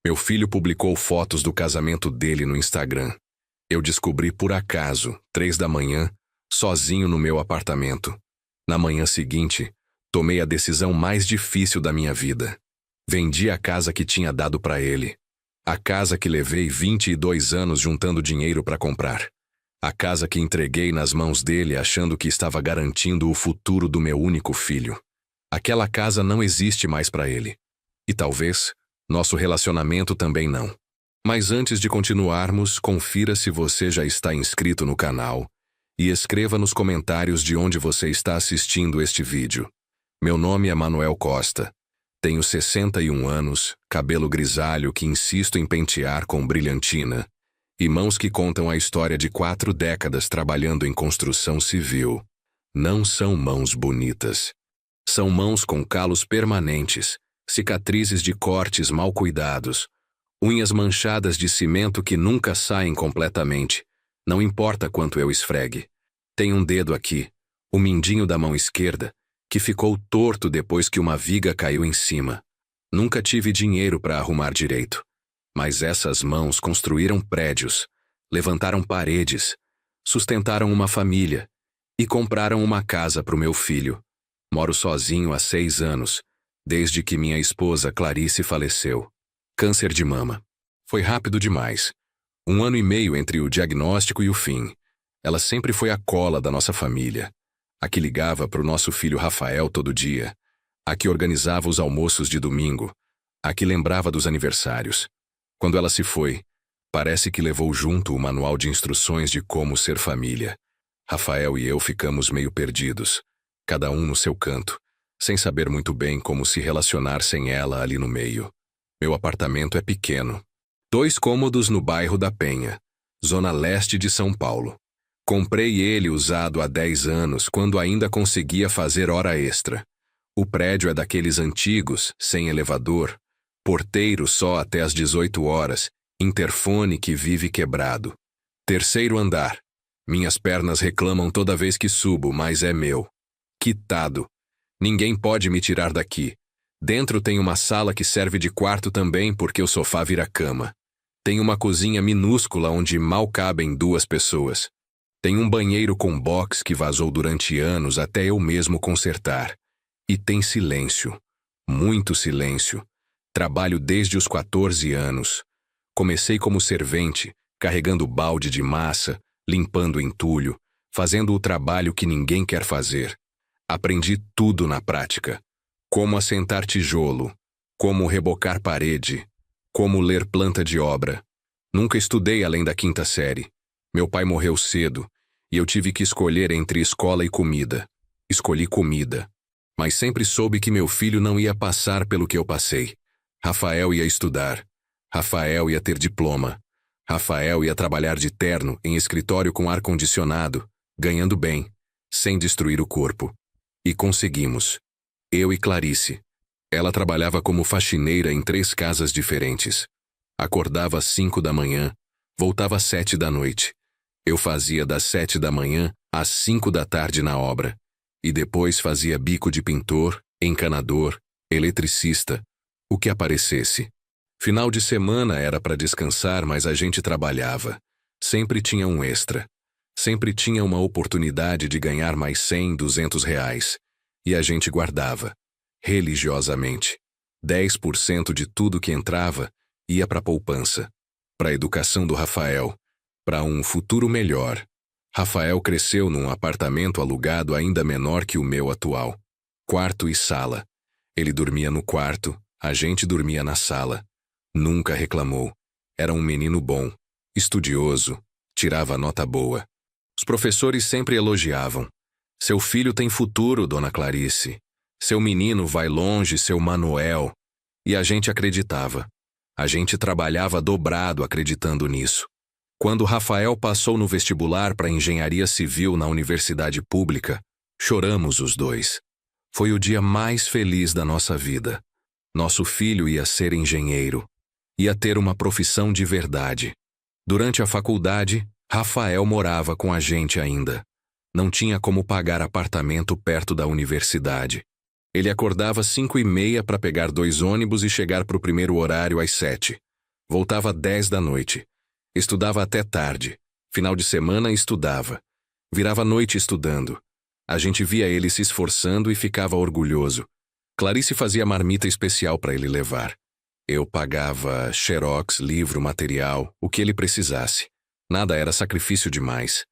Meu filho publicou fotos do casamento dele no Instagram. Eu descobri por acaso, 3 da manhã, sozinho no meu apartamento. Na manhã seguinte, tomei a decisão mais difícil da minha vida. Vendi a casa que tinha dado para ele. A casa que levei 22 anos juntando dinheiro para comprar. A casa que entreguei nas mãos dele achando que estava garantindo o futuro do meu único filho. Aquela casa não existe mais para ele. E talvez, nosso relacionamento também não. Mas antes de continuarmos, confira se você já está inscrito no canal e escreva nos comentários de onde você está assistindo este vídeo. Meu nome é Manuel Costa. Tenho 61 anos, cabelo grisalho que insisto em pentear com brilhantina, e mãos que contam a história de 4 décadas trabalhando em construção civil. Não são mãos bonitas. São mãos com calos permanentes, cicatrizes de cortes mal cuidados, unhas manchadas de cimento que nunca saem completamente, não importa quanto eu esfregue. Tem um dedo aqui, o mindinho da mão esquerda, que ficou torto depois que uma viga caiu em cima. Nunca tive dinheiro para arrumar direito. Mas essas mãos construíram prédios, levantaram paredes, sustentaram uma família e compraram uma casa para o meu filho. Moro sozinho há 6 anos, desde que minha esposa Clarice faleceu. Câncer de mama. Foi rápido demais. 1 ano e meio entre o diagnóstico e o fim. Ela sempre foi a cola da nossa família. A que ligava para o nosso filho Rafael todo dia. A que organizava os almoços de domingo. A que lembrava dos aniversários. Quando ela se foi, parece que levou junto o manual de instruções de como ser família. Rafael e eu ficamos meio perdidos, cada um no seu canto, sem saber muito bem como se relacionar sem ela ali no meio. Meu apartamento é pequeno. 2 cômodos no bairro da Penha, zona leste de São Paulo. Comprei ele usado há 10 anos, quando ainda conseguia fazer hora extra. O prédio é daqueles antigos, sem elevador, porteiro só até às 18 horas, interfone que vive quebrado. 3º andar. Minhas pernas reclamam toda vez que subo, mas é meu. Quitado. Ninguém pode me tirar daqui. Dentro tem uma sala que serve de quarto também porque o sofá vira cama. Tem uma cozinha minúscula onde mal cabem 2 pessoas. Tem um banheiro com box que vazou durante anos até eu mesmo consertar. E tem silêncio. Muito silêncio. Trabalho desde os 14 anos. Comecei como servente, carregando balde de massa, limpando entulho, fazendo o trabalho que ninguém quer fazer. Aprendi tudo na prática. Como assentar tijolo, como rebocar parede, como ler planta de obra. Nunca estudei além da 5ª série. Meu pai morreu cedo, e eu tive que escolher entre escola e comida. Escolhi comida. Mas sempre soube que meu filho não ia passar pelo que eu passei. Rafael ia estudar. Rafael ia ter diploma. Rafael ia trabalhar de terno em escritório com ar-condicionado, ganhando bem, sem destruir o corpo. E conseguimos. Eu e Clarice. Ela trabalhava como faxineira em 3 casas diferentes. Acordava às 5 da manhã, voltava às 7 da noite. Eu fazia das 7 da manhã às 5 da tarde na obra. E depois fazia bico de pintor, encanador, eletricista, o que aparecesse. Final de semana era para descansar, mas a gente trabalhava. Sempre tinha um extra. Sempre tinha uma oportunidade de ganhar mais 100, 200 reais. E a gente guardava. Religiosamente. 10% de tudo que entrava ia para a poupança. Para a educação do Rafael. Para um futuro melhor. Rafael cresceu num apartamento alugado ainda menor que o meu atual. Quarto e sala. Ele dormia no quarto, a gente dormia na sala. Nunca reclamou. Era um menino bom, estudioso, tirava nota boa. Os professores sempre elogiavam. Seu filho tem futuro, dona Clarice. Seu menino vai longe, seu Manuel. E a gente acreditava. A gente trabalhava dobrado acreditando nisso. Quando Rafael passou no vestibular para engenharia civil na universidade pública, choramos os 2. Foi o dia mais feliz da nossa vida. Nosso filho ia ser engenheiro. Ia ter uma profissão de verdade. Durante a faculdade, Rafael morava com a gente ainda. Não tinha como pagar apartamento perto da universidade. Ele acordava às 5h30 para pegar 2 ônibus e chegar para o primeiro horário às 7. Voltava 10 da noite. Estudava até tarde. Final de semana estudava. Virava noite estudando. A gente via ele se esforçando e ficava orgulhoso. Clarice fazia marmita especial para ele levar. Eu pagava xerox, livro, material, o que ele precisasse. Nada era sacrifício demais.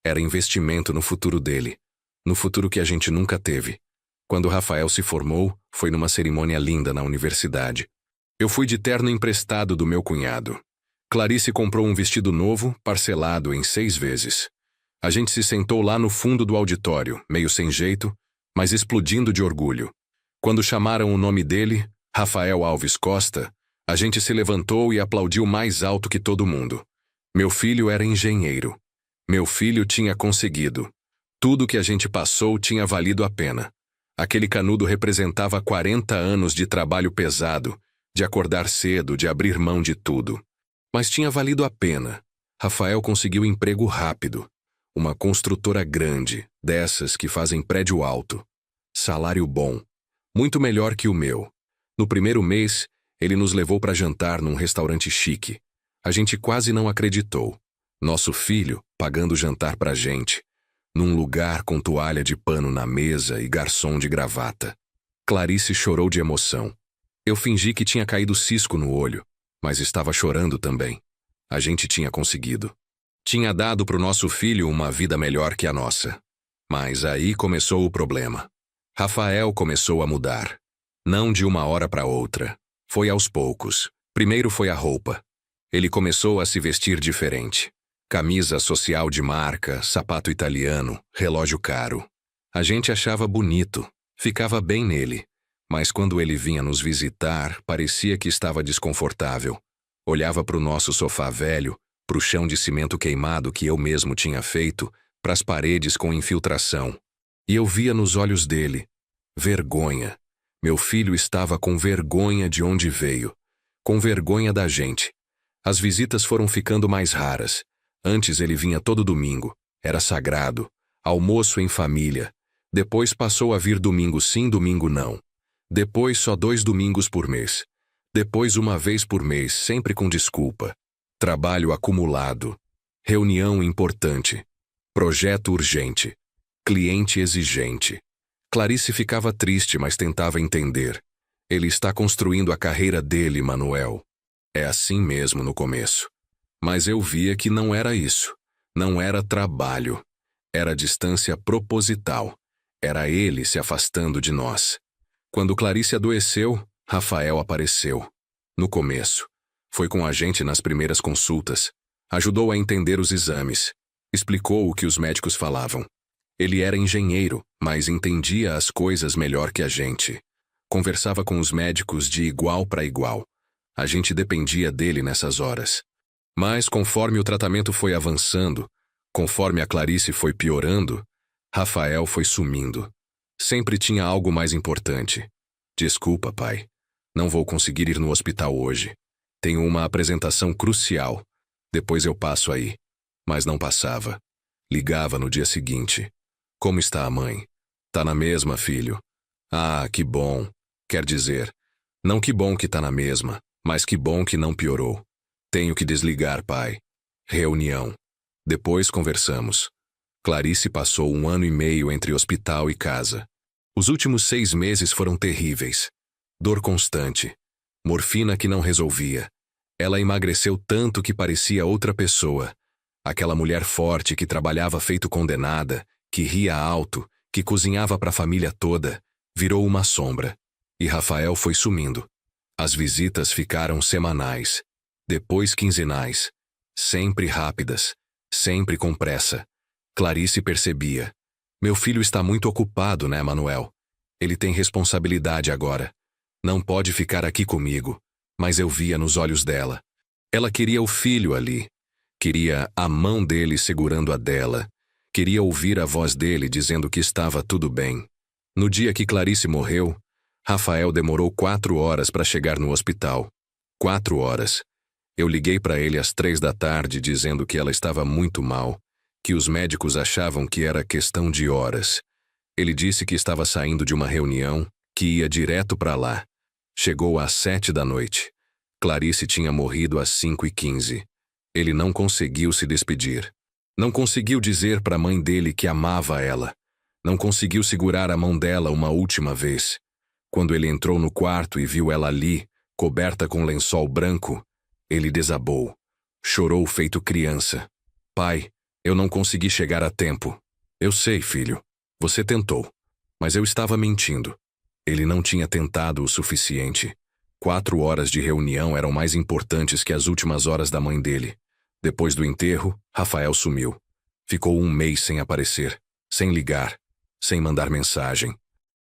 Era investimento no futuro dele. No futuro que a gente nunca teve. Quando Rafael se formou, foi numa cerimônia linda na universidade. Eu fui de terno emprestado do meu cunhado. Clarice comprou um vestido novo, parcelado em 6 vezes. A gente se sentou lá no fundo do auditório, meio sem jeito, mas explodindo de orgulho. Quando chamaram o nome dele, Rafael Alves Costa, a gente se levantou e aplaudiu mais alto que todo mundo. Meu filho era engenheiro. Meu filho tinha conseguido. Tudo que a gente passou tinha valido a pena. Aquele canudo representava 40 anos de trabalho pesado, de acordar cedo, de abrir mão de tudo. Mas tinha valido a pena. Rafael conseguiu emprego rápido. Uma construtora grande, dessas que fazem prédio alto. Salário bom. Muito melhor que o meu. No primeiro mês, ele nos levou para jantar num restaurante chique. A gente quase não acreditou. Nosso filho pagando jantar pra gente. Num lugar com toalha de pano na mesa e garçom de gravata. Clarice chorou de emoção. Eu fingi que tinha caído cisco no olho, mas estava chorando também. A gente tinha conseguido. Tinha dado pro nosso filho uma vida melhor que a nossa. Mas aí começou o problema. Rafael começou a mudar. Não de uma hora para outra. Foi aos poucos. Primeiro foi a roupa. Ele começou a se vestir diferente. Camisa social de marca, sapato italiano, relógio caro. A gente achava bonito, ficava bem nele. Mas quando ele vinha nos visitar, parecia que estava desconfortável. Olhava para o nosso sofá velho, para o chão de cimento queimado que eu mesmo tinha feito, para as paredes com infiltração. E eu via nos olhos dele. Vergonha. Meu filho estava com vergonha de onde veio. Com vergonha da gente. As visitas foram ficando mais raras. Antes ele vinha todo domingo. Era sagrado. Almoço em família. Depois passou a vir domingo sim, domingo não. Depois só 2 domingos por mês. Depois uma vez por mês, sempre com desculpa. Trabalho acumulado. Reunião importante. Projeto urgente. Cliente exigente. Clarice ficava triste, mas tentava entender. Ele está construindo a carreira dele, Manuel. É assim mesmo no começo. Mas eu via que não era isso. Não era trabalho. Era distância proposital. Era ele se afastando de nós. Quando Clarice adoeceu, Rafael apareceu. No começo. Foi com a gente nas primeiras consultas. Ajudou a entender os exames. Explicou o que os médicos falavam. Ele era engenheiro, mas entendia as coisas melhor que a gente. Conversava com os médicos de igual para igual. A gente dependia dele nessas horas. Mas conforme o tratamento foi avançando, conforme a Clarice foi piorando, Rafael foi sumindo. Sempre tinha algo mais importante. Desculpa, pai. Não vou conseguir ir no hospital hoje. Tenho uma apresentação crucial. Depois eu passo aí. Mas não passava. Ligava no dia seguinte. Como está a mãe? Tá na mesma, filho? Ah, que bom. Quer dizer, não que bom que tá na mesma, mas que bom que não piorou. Tenho que desligar, pai. Reunião. Depois conversamos. Clarice passou 1 ano e meio entre hospital e casa. Os últimos 6 meses foram terríveis. Dor constante. Morfina que não resolvia. Ela emagreceu tanto que parecia outra pessoa. Aquela mulher forte que trabalhava feito condenada, que ria alto, que cozinhava para a família toda, virou uma sombra. E Rafael foi sumindo. As visitas ficaram semanais. Depois quinzenais. Sempre rápidas. Sempre com pressa. Clarice percebia. Meu filho está muito ocupado, né, Manuel? Ele tem responsabilidade agora. Não pode ficar aqui comigo. Mas eu via nos olhos dela. Ela queria o filho ali. Queria a mão dele segurando a dela. Queria ouvir a voz dele dizendo que estava tudo bem. No dia que Clarice morreu, Rafael demorou 4 horas para chegar no hospital. 4 horas. Eu liguei para ele às 3 da tarde dizendo que ela estava muito mal, que os médicos achavam que era questão de horas. Ele disse que estava saindo de uma reunião, que ia direto para lá. Chegou às 7 da noite. Clarice tinha morrido às 5h15. Ele não conseguiu se despedir. Não conseguiu dizer para a mãe dele que amava ela. Não conseguiu segurar a mão dela uma última vez. Quando ele entrou no quarto e viu ela ali, coberta com lençol branco, ele desabou. Chorou feito criança. Pai, eu não consegui chegar a tempo. Eu sei, filho. Você tentou. Mas eu estava mentindo. Ele não tinha tentado o suficiente. 4 horas de reunião eram mais importantes que as últimas horas da mãe dele. Depois do enterro, Rafael sumiu. Ficou 1 mês sem aparecer, sem ligar, sem mandar mensagem.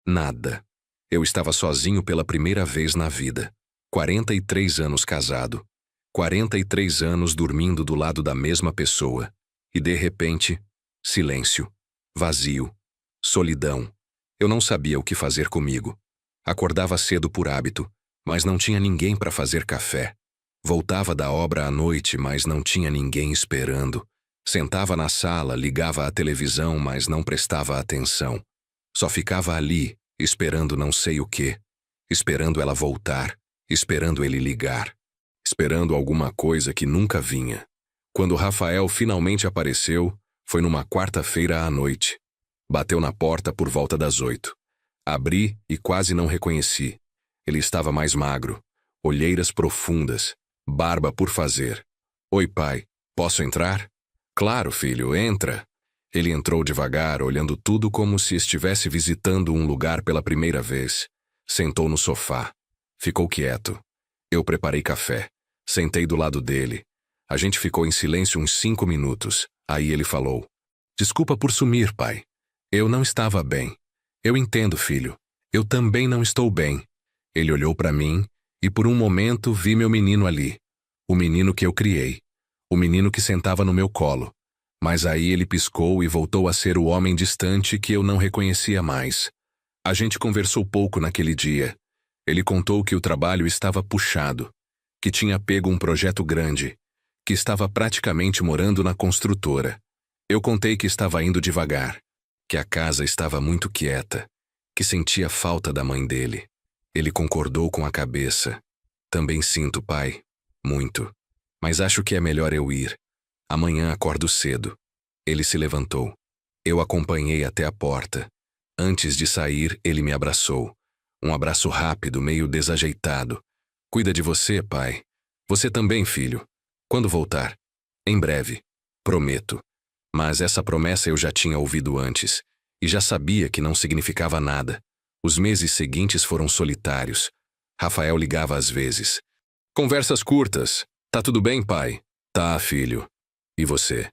Nada. Eu estava sozinho pela primeira vez na vida. 43 anos casado. 43 anos dormindo do lado da mesma pessoa. E de repente, silêncio, vazio, solidão. Eu não sabia o que fazer comigo. Acordava cedo por hábito, mas não tinha ninguém para fazer café. Voltava da obra à noite, mas não tinha ninguém esperando. Sentava na sala, ligava a televisão, mas não prestava atenção. Só ficava ali, esperando não sei o quê. Esperando ela voltar, esperando ele ligar. Esperando alguma coisa que nunca vinha. Quando Rafael finalmente apareceu, foi numa quarta-feira à noite. Bateu na porta por volta das 8. Abri e quase não reconheci. Ele estava mais magro, olheiras profundas, barba por fazer. Oi, pai, posso entrar? Claro, filho, entra. Ele entrou devagar, olhando tudo como se estivesse visitando um lugar pela primeira vez. Sentou no sofá. Ficou quieto. Eu preparei café. Sentei do lado dele. A gente ficou em silêncio uns 5 minutos. Aí ele falou: Desculpa por sumir, pai. Eu não estava bem. Eu entendo, filho. Eu também não estou bem. Ele olhou para mim e por um momento vi meu menino ali. O menino que eu criei. O menino que sentava no meu colo. Mas aí ele piscou e voltou a ser o homem distante que eu não reconhecia mais. A gente conversou pouco naquele dia. Ele contou que o trabalho estava puxado, que tinha pego um projeto grande, que estava praticamente morando na construtora. Eu contei que estava indo devagar, que a casa estava muito quieta, que sentia falta da mãe dele. Ele concordou com a cabeça. Também sinto, pai. Muito. Mas acho que é melhor eu ir. Amanhã acordo cedo. Ele se levantou. Eu acompanhei até a porta. Antes de sair, ele me abraçou. Um abraço rápido, meio desajeitado. Cuida de você, pai. Você também, filho. Quando voltar? Em breve. Prometo. Mas essa promessa eu já tinha ouvido antes. E já sabia que não significava nada. Os meses seguintes foram solitários. Rafael ligava às vezes. Conversas curtas. Tá tudo bem, pai? Tá, filho. E você?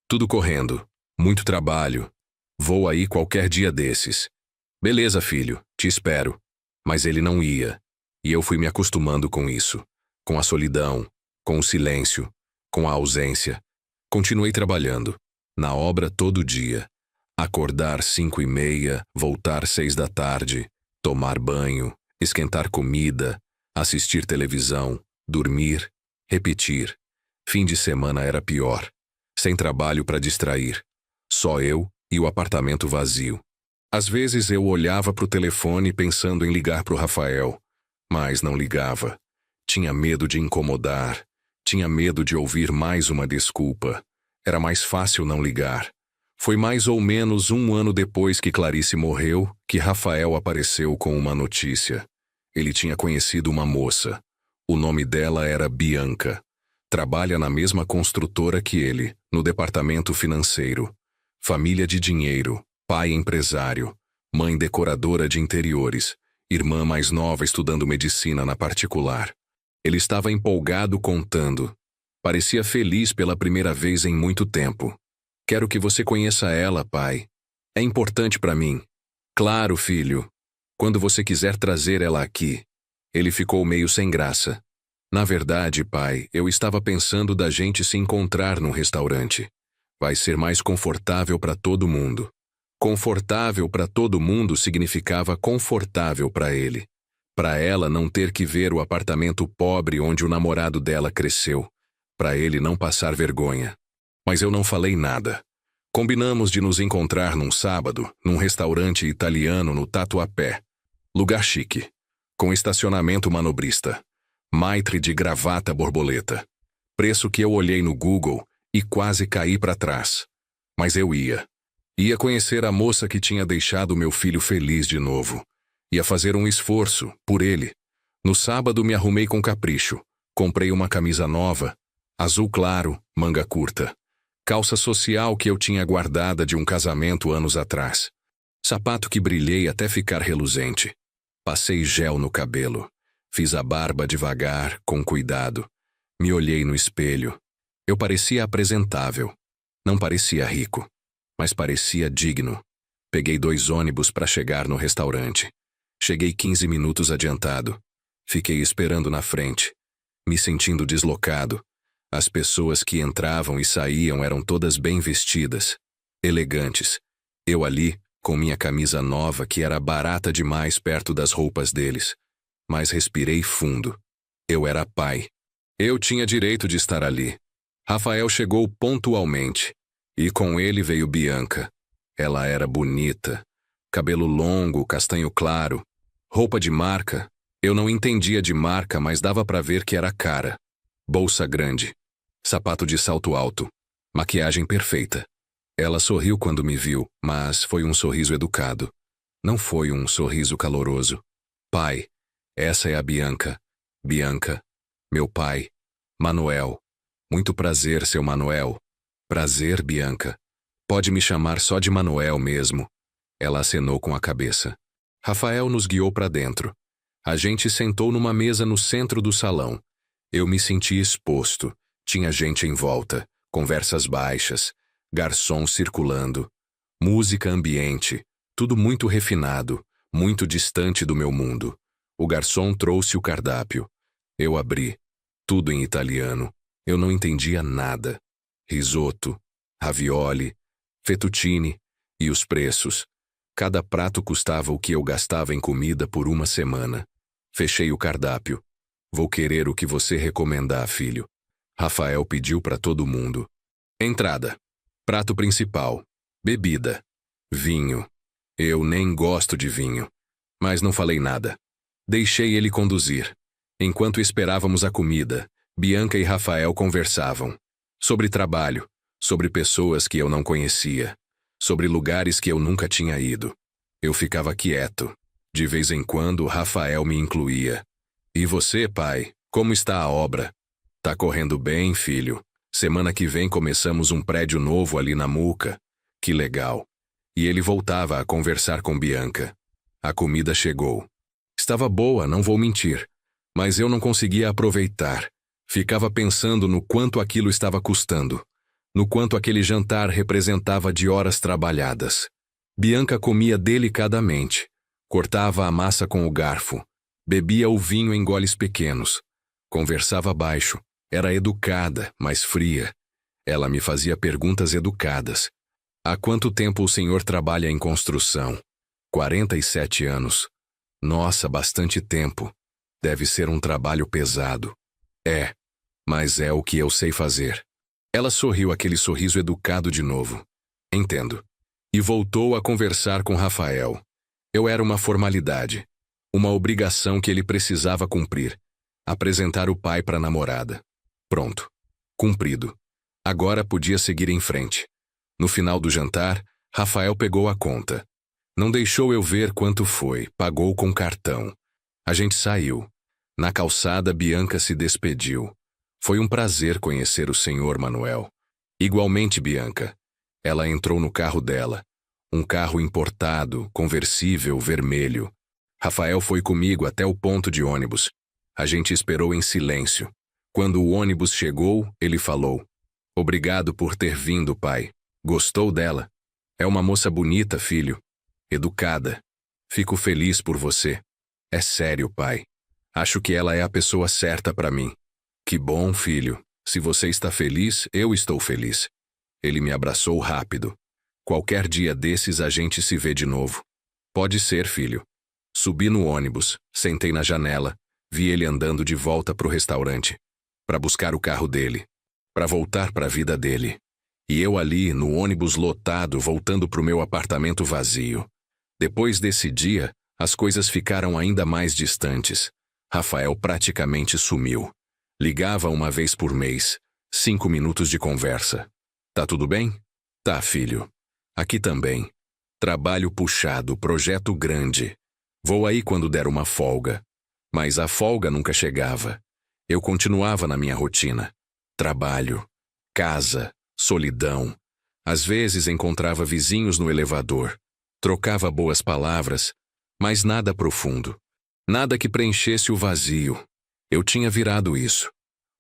Tudo correndo. Muito trabalho. Vou aí qualquer dia desses. Beleza, filho. Te espero. Mas ele não ia. E eu fui me acostumando com isso. Com a solidão. Com o silêncio. Com a ausência. Continuei trabalhando. Na obra todo dia. Acordar 5h30, voltar 6 da tarde, tomar banho, esquentar comida, assistir televisão, dormir, repetir. Fim de semana era pior. Sem trabalho para distrair. Só eu e o apartamento vazio. Às vezes eu olhava para o telefone pensando em ligar para o Rafael, mas não ligava. Tinha medo de incomodar. Tinha medo de ouvir mais uma desculpa. Era mais fácil não ligar. Foi mais ou menos 1 ano depois que Clarice morreu que Rafael apareceu com uma notícia. Ele tinha conhecido uma moça. O nome dela era Bianca. Trabalha na mesma construtora que ele, no departamento financeiro. Família de dinheiro, pai empresário, mãe decoradora de interiores, irmã mais nova estudando medicina na particular. Ele estava empolgado contando. Parecia feliz pela primeira vez em muito tempo. Quero que você conheça ela, pai. É importante para mim. Claro, filho. Quando você quiser trazer ela aqui. Ele ficou meio sem graça. Na verdade, pai, eu estava pensando da gente se encontrar num restaurante. Vai ser mais confortável para todo mundo. Confortável para todo mundo significava confortável para ele. Para ela não ter que ver o apartamento pobre onde o namorado dela cresceu. Para ele não passar vergonha. Mas eu não falei nada. Combinamos de nos encontrar num sábado, num restaurante italiano no Tatuapé. Lugar chique. Com estacionamento manobrista. Maitre de gravata borboleta. Preço que eu olhei no Google e quase caí para trás. Mas eu ia. Ia conhecer a moça que tinha deixado meu filho feliz de novo. Ia fazer um esforço, por ele. No sábado me arrumei com capricho. Comprei uma camisa nova, azul claro, manga curta. Calça social que eu tinha guardada de um casamento anos atrás. Sapato que brilhei até ficar reluzente. Passei gel no cabelo. Fiz a barba devagar, com cuidado. Me olhei no espelho. Eu parecia apresentável. Não parecia rico, mas parecia digno. Peguei 2 ônibus para chegar no restaurante. Cheguei 15 minutos adiantado. Fiquei esperando na frente, me sentindo deslocado. As pessoas que entravam e saíam eram todas bem vestidas, elegantes. Eu ali, com minha camisa nova que era barata demais perto das roupas deles. Mas respirei fundo. Eu era pai. Eu tinha direito de estar ali. Rafael chegou pontualmente. E com ele veio Bianca. Ela era bonita. Cabelo longo, castanho claro. Roupa de marca. Eu não entendia de marca, mas dava para ver que era cara. Bolsa grande. Sapato de salto alto. Maquiagem perfeita. Ela sorriu quando me viu, mas foi um sorriso educado. Não foi um sorriso caloroso. Pai, essa é a Bianca. Bianca, meu pai. Manuel. Muito prazer, seu Manuel. Prazer, Bianca. Pode me chamar só de Manuel mesmo. Ela acenou com a cabeça. Rafael nos guiou para dentro. A gente sentou numa mesa no centro do salão. Eu me senti exposto. Tinha gente em volta, conversas baixas, garçom circulando, música ambiente, tudo muito refinado, muito distante do meu mundo. O garçom trouxe o cardápio. Eu abri. Tudo em italiano. Eu não entendia nada. Risoto, ravioli, fettuccine e os preços. Cada prato custava o que eu gastava em comida por uma semana. Fechei o cardápio. Vou querer o que você recomendar, filho. Rafael pediu para todo mundo. Entrada. Prato principal. Bebida. Vinho. Eu nem gosto de vinho. Mas não falei nada. Deixei ele conduzir. Enquanto esperávamos a comida, Bianca e Rafael conversavam. Sobre trabalho. Sobre pessoas que eu não conhecia. Sobre lugares que eu nunca tinha ido. Eu ficava quieto. De vez em quando, Rafael me incluía. E você, pai, como está a obra? Tá correndo bem, filho. Semana que vem começamos um prédio novo ali na Muca. Que legal. E ele voltava a conversar com Bianca. A comida chegou. Estava boa, não vou mentir. Mas eu não conseguia aproveitar. Ficava pensando no quanto aquilo estava custando. No quanto aquele jantar representava de horas trabalhadas. Bianca comia delicadamente. Cortava a massa com o garfo. Bebia o vinho em goles pequenos. Conversava baixo. Era educada, mas fria. Ela me fazia perguntas educadas. Há quanto tempo o senhor trabalha em construção? 47 anos. Nossa, bastante tempo. Deve ser um trabalho pesado. É, mas é o que eu sei fazer. Ela sorriu aquele sorriso educado de novo. Entendo. E voltou a conversar com Rafael. Eu era uma formalidade. Uma obrigação que ele precisava cumprir. Apresentar o pai para a namorada. Pronto. Cumprido. Agora podia seguir em frente. No final do jantar, Rafael pegou a conta. Não deixou eu ver quanto foi, pagou com cartão. A gente saiu. Na calçada, Bianca se despediu. Foi um prazer conhecer o senhor Manuel. Igualmente, Bianca. Ela entrou no carro dela. Um carro importado, conversível, vermelho. Rafael foi comigo até o ponto de ônibus. A gente esperou em silêncio. Quando o ônibus chegou, ele falou: Obrigado por ter vindo, pai. Gostou dela? É uma moça bonita, filho. Educada. Fico feliz por você. É sério, pai. Acho que ela é a pessoa certa para mim. Que bom, filho. Se você está feliz, eu estou feliz. Ele me abraçou rápido. Qualquer dia desses a gente se vê de novo. Pode ser, filho. Subi no ônibus, sentei na janela, vi ele andando de volta pro restaurante. Para buscar o carro dele. Para voltar para a vida dele. E eu ali, no ônibus lotado, voltando pro meu apartamento vazio. Depois desse dia, as coisas ficaram ainda mais distantes. Rafael praticamente sumiu. Ligava uma vez por mês. 5 minutos de conversa. Tá tudo bem? Tá, filho. Aqui também. Trabalho puxado, projeto grande. Vou aí quando der uma folga. Mas a folga nunca chegava. Eu continuava na minha rotina. Trabalho, casa, solidão. Às vezes encontrava vizinhos no elevador. Trocava boas palavras, mas nada profundo. Nada que preenchesse o vazio. Eu tinha virado isso.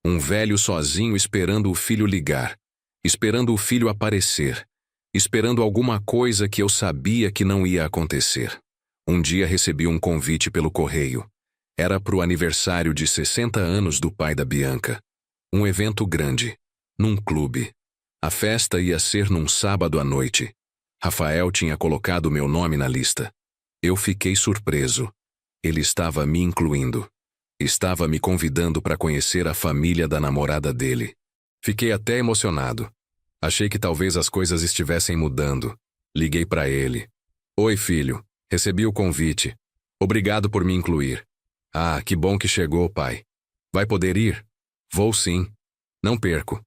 Um velho sozinho esperando o filho ligar. Esperando o filho aparecer. Esperando alguma coisa que eu sabia que não ia acontecer. Um dia recebi um convite pelo correio. Era para o aniversário de 60 anos do pai da Bianca. Um evento grande, num clube. A festa ia ser num sábado à noite. Rafael tinha colocado meu nome na lista. Eu fiquei surpreso. Ele estava me incluindo. Estava me convidando para conhecer a família da namorada dele. Fiquei até emocionado. Achei que talvez as coisas estivessem mudando. Liguei para ele. Oi, filho. Recebi o convite. Obrigado por me incluir. Ah, que bom que chegou, pai. Vai poder ir? Vou sim. Não perco.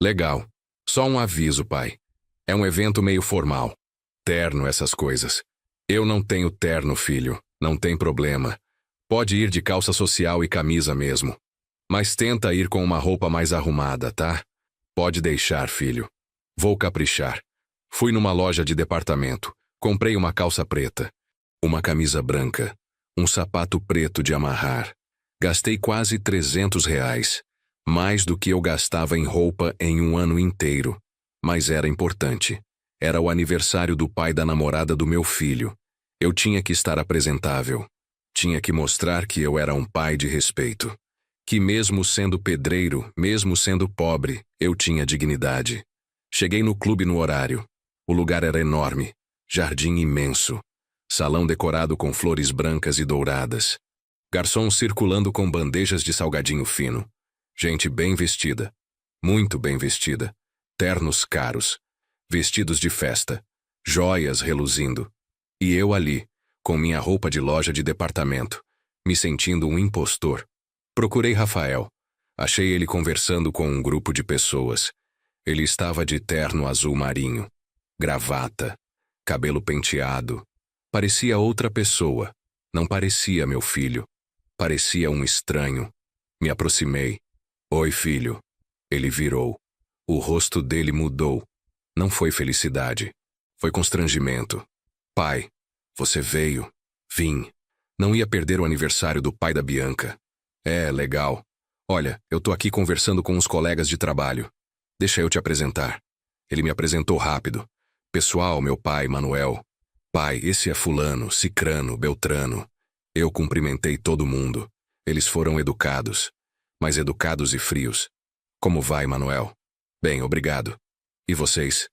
Legal. Só um aviso, pai. É um evento meio formal. Terno, essas coisas. Eu não tenho terno, filho. Não tem problema. Pode ir de calça social e camisa mesmo. Mas tenta ir com uma roupa mais arrumada, tá? Pode deixar, filho. Vou caprichar. Fui numa loja de departamento. Comprei uma calça preta. Uma camisa branca. Um sapato preto de amarrar. Gastei quase R$ 300. Mais do que eu gastava em roupa em um ano inteiro. Mas era importante. Era o aniversário do pai da namorada do meu filho. Eu tinha que estar apresentável. Tinha que mostrar que eu era um pai de respeito. Que mesmo sendo pedreiro, mesmo sendo pobre, eu tinha dignidade. Cheguei no clube no horário. O lugar era enorme. Jardim imenso. Salão decorado com flores brancas e douradas. Garçom circulando com bandejas de salgadinho fino. Gente bem vestida. Muito bem vestida. Ternos caros. Vestidos de festa. Joias reluzindo. E eu ali, com minha roupa de loja de departamento, me sentindo um impostor. Procurei Rafael. Achei ele conversando com um grupo de pessoas. Ele estava de terno azul marinho. Gravata. Cabelo penteado. Parecia outra pessoa. Não parecia meu filho. Parecia um estranho. Me aproximei. Oi, filho. Ele virou. O rosto dele mudou. Não foi felicidade. Foi constrangimento. Pai, você veio. Vim. Não ia perder o aniversário do pai da Bianca. É, legal. Olha, eu tô aqui conversando com uns colegas de trabalho. Deixa eu te apresentar. Ele me apresentou rápido. Pessoal, meu pai, Manuel. Pai, esse é fulano, cicrano, beltrano. Eu cumprimentei todo mundo. Eles foram educados. Mas educados e frios. Como vai, Manuel? Bem, obrigado. E vocês?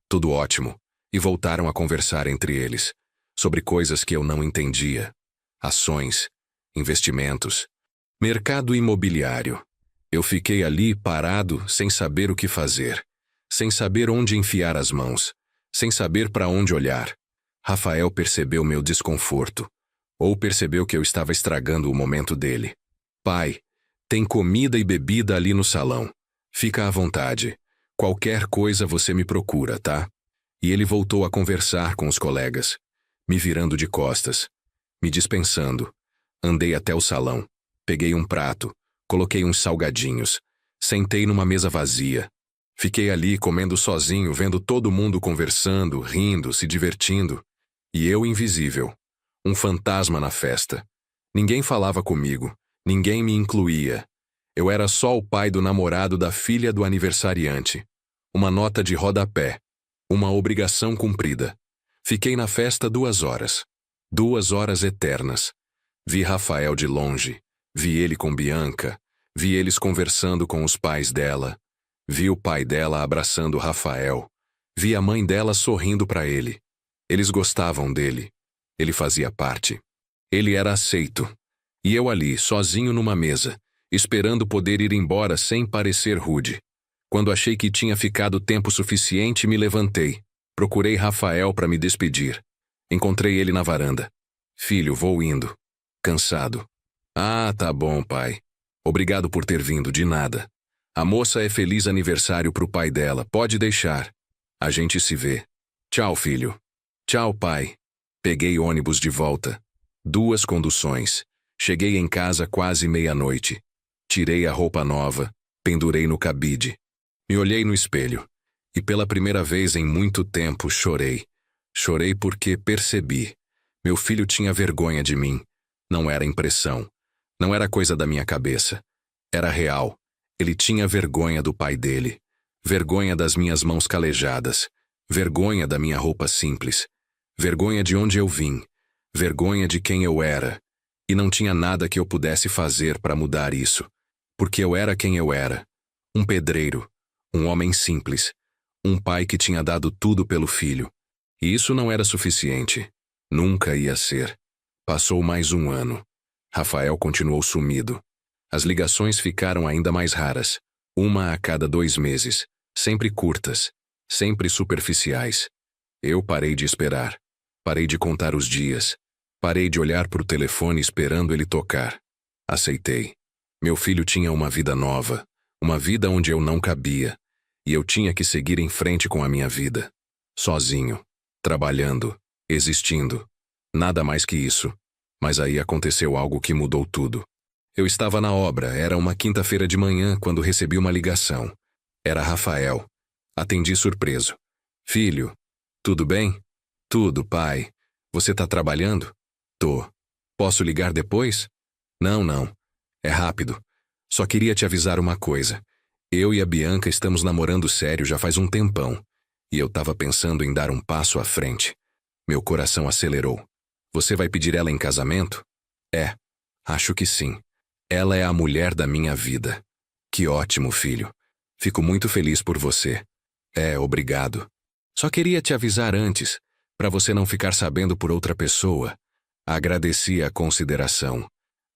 Tudo ótimo. E voltaram a conversar entre eles. Sobre coisas que eu não entendia. Ações. Investimentos. Mercado imobiliário. Eu fiquei ali parado, sem saber o que fazer. Sem saber onde enfiar as mãos. Sem saber para onde olhar. Rafael percebeu meu desconforto. Ou percebeu que eu estava estragando o momento dele. Pai, tem comida e bebida ali no salão. Fica à vontade. Qualquer coisa você me procura, tá? E ele voltou a conversar com os colegas. Me virando de costas. Me dispensando. Andei até o salão. Peguei um prato. Coloquei uns salgadinhos. Sentei numa mesa vazia. Fiquei ali comendo sozinho, vendo todo mundo conversando, rindo, se divertindo. E eu invisível. Um fantasma na festa. Ninguém falava comigo. Ninguém me incluía. Eu era só o pai do namorado da filha do aniversariante. Uma nota de rodapé. Uma obrigação cumprida. Fiquei na festa 2 horas. 2 horas eternas. Vi Rafael de longe. Vi ele com Bianca. Vi eles conversando com os pais dela. Vi o pai dela abraçando Rafael. Vi a mãe dela sorrindo para ele. Eles gostavam dele. Ele fazia parte. Ele era aceito. E eu ali, sozinho numa mesa, esperando poder ir embora sem parecer rude. Quando achei que tinha ficado tempo suficiente, me levantei. Procurei Rafael para me despedir. Encontrei ele na varanda. Filho, vou indo. Cansado. Ah, tá bom, pai. Obrigado por ter vindo, de nada. A moça é feliz aniversário pro pai dela, pode deixar. A gente se vê. Tchau, filho. Tchau, pai. Peguei ônibus de volta. 2 conduções. Cheguei em casa quase meia-noite. Tirei a roupa nova, pendurei no cabide. Me olhei no espelho. E pela primeira vez em muito tempo chorei. Chorei porque percebi. Meu filho tinha vergonha de mim. Não era impressão. Não era coisa da minha cabeça. Era real. Ele tinha vergonha do pai dele. Vergonha das minhas mãos calejadas. Vergonha da minha roupa simples. Vergonha de onde eu vim. Vergonha de quem eu era. E não tinha nada que eu pudesse fazer para mudar isso. Porque eu era quem eu era. Um pedreiro. Um homem simples. Um pai que tinha dado tudo pelo filho. E isso não era suficiente. Nunca ia ser. Passou mais um ano. Rafael continuou sumido. As ligações ficaram ainda mais raras. Uma a cada 2 meses. Sempre curtas. Sempre superficiais. Eu parei de esperar. Parei de contar os dias. Parei de olhar para o telefone esperando ele tocar. Aceitei. Meu filho tinha uma vida nova. Uma vida onde eu não cabia. E eu tinha que seguir em frente com a minha vida. Sozinho. Trabalhando. Existindo. Nada mais que isso. Mas aí aconteceu algo que mudou tudo. Eu estava na obra, era uma quinta-feira de manhã quando recebi uma ligação. Era Rafael. Atendi surpreso. Filho, tudo bem? Tudo, pai. Você tá trabalhando? Tô. Posso ligar depois? Não. É rápido. Só queria te avisar uma coisa. Eu e a Bianca estamos namorando sério já faz um tempão. E eu tava pensando em dar um passo à frente. Meu coração acelerou. Você vai pedir ela em casamento? É. Acho que sim. Ela é a mulher da minha vida. Que ótimo, filho. Fico muito feliz por você. É, obrigado. Só queria te avisar antes, para você não ficar sabendo por outra pessoa. Agradeci a consideração.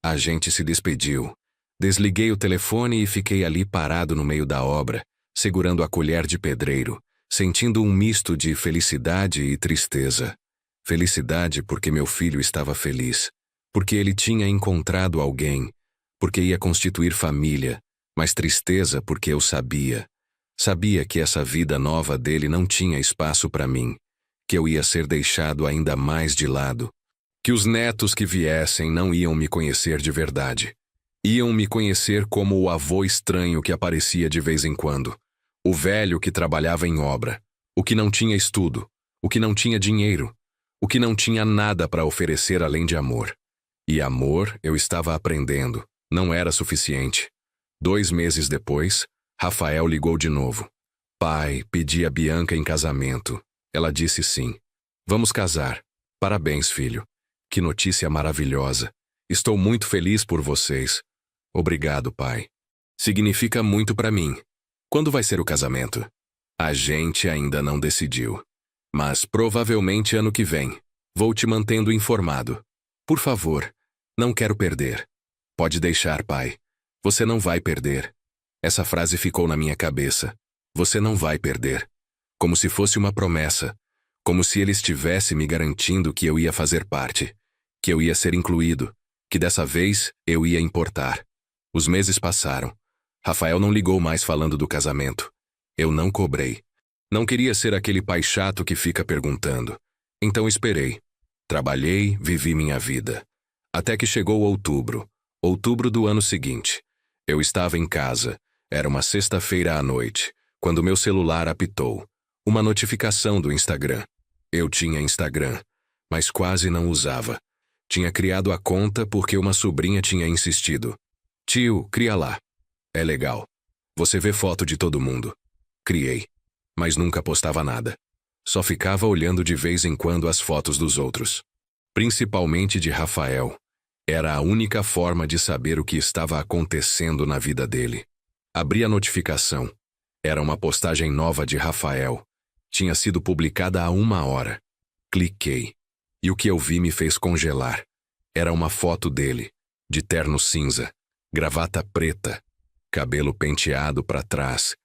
A gente se despediu. Desliguei o telefone e fiquei ali parado no meio da obra, segurando a colher de pedreiro, sentindo um misto de felicidade e tristeza. Felicidade porque meu filho estava feliz, porque ele tinha encontrado alguém, porque ia constituir família, mas tristeza porque eu sabia. Sabia que essa vida nova dele não tinha espaço para mim, que eu ia ser deixado ainda mais de lado, que os netos que viessem não iam me conhecer de verdade. Iam me conhecer como o avô estranho que aparecia de vez em quando, o velho que trabalhava em obra, o que não tinha estudo, o que não tinha dinheiro, o que não tinha nada para oferecer além de amor. E amor, eu estava aprendendo, não era suficiente. 2 meses depois, Rafael ligou de novo. Pai, pedi a Bianca em casamento. Ela disse sim. Vamos casar. Parabéns, filho. Que notícia maravilhosa. Estou muito feliz por vocês. Obrigado, pai. Significa muito para mim. Quando vai ser o casamento? A gente ainda não decidiu. Mas provavelmente ano que vem. Vou te mantendo informado. Por favor, não quero perder. Pode deixar, pai. Você não vai perder. Essa frase ficou na minha cabeça. Você não vai perder. Como se fosse uma promessa. Como se ele estivesse me garantindo que eu ia fazer parte. Que eu ia ser incluído. Que dessa vez eu ia importar. Os meses passaram. Rafael não ligou mais falando do casamento. Eu não cobrei. Não queria ser aquele pai chato que fica perguntando. Então esperei. Trabalhei, vivi minha vida. Até que chegou outubro. Outubro do ano seguinte. Eu estava em casa. Era uma sexta-feira à noite, quando meu celular apitou. Uma notificação do Instagram. Eu tinha Instagram, mas quase não usava. Tinha criado a conta porque uma sobrinha tinha insistido. Tio, cria lá. É legal. Você vê foto de todo mundo. Criei. Mas nunca postava nada. Só ficava olhando de vez em quando as fotos dos outros. Principalmente de Rafael. Era a única forma de saber o que estava acontecendo na vida dele. Abri a notificação. Era uma postagem nova de Rafael. Tinha sido publicada há 1 hora. Cliquei. E o que eu vi me fez congelar. Era uma foto dele, de terno cinza, gravata preta, cabelo penteado para trás,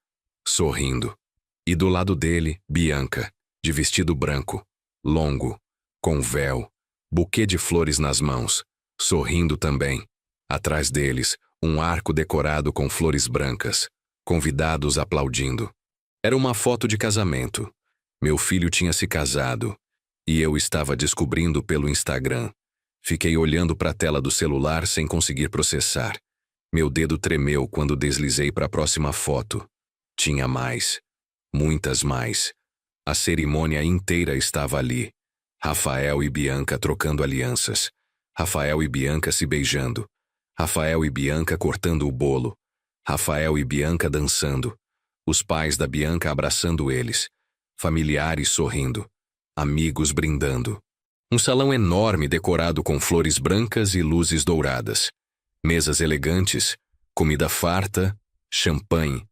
sorrindo. E do lado dele, Bianca, de vestido branco, longo, com véu, buquê de flores nas mãos, sorrindo também. Atrás deles, um arco decorado com flores brancas, convidados aplaudindo. Era uma foto de casamento. Meu filho tinha se casado, e eu estava descobrindo pelo Instagram. Fiquei olhando para a tela do celular sem conseguir processar. Meu dedo tremeu quando deslizei para a próxima foto. Tinha mais. Muitas mais. A cerimônia inteira estava ali. Rafael e Bianca trocando alianças. Rafael e Bianca se beijando. Rafael e Bianca cortando o bolo. Rafael e Bianca dançando. Os pais da Bianca abraçando eles. Familiares sorrindo. Amigos brindando. Um salão enorme decorado com flores brancas e luzes douradas. Mesas elegantes, comida farta, champanhe.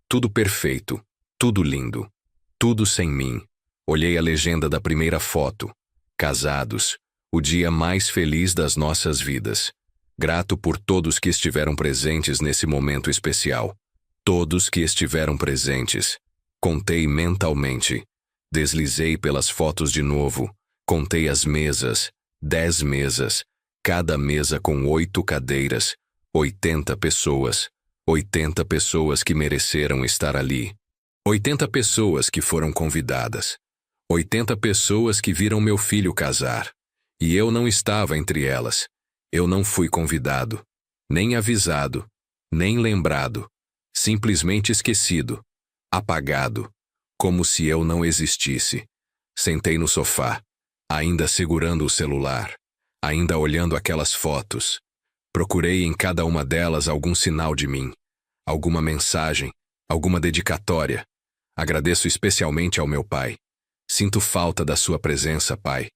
Tudo perfeito, tudo lindo. Tudo sem mim. Olhei a legenda da primeira foto. Casados. O dia mais feliz das nossas vidas. Grato por todos que estiveram presentes nesse momento especial. Todos que estiveram presentes. Contei mentalmente. Deslizei pelas fotos de novo. Contei as mesas. 10 mesas. Cada mesa com 8 cadeiras. 80 pessoas. 80 pessoas que mereceram estar ali. 80 pessoas que foram convidadas. 80 pessoas que viram meu filho casar. E eu não estava entre elas. Eu não fui convidado. Nem avisado. Nem lembrado. Simplesmente esquecido. Apagado. Como se eu não existisse. Sentei no sofá, ainda segurando o celular, ainda olhando aquelas fotos. Procurei em cada uma delas algum sinal de mim, alguma mensagem, alguma dedicatória. Agradeço especialmente ao meu pai. Sinto falta da sua presença, pai.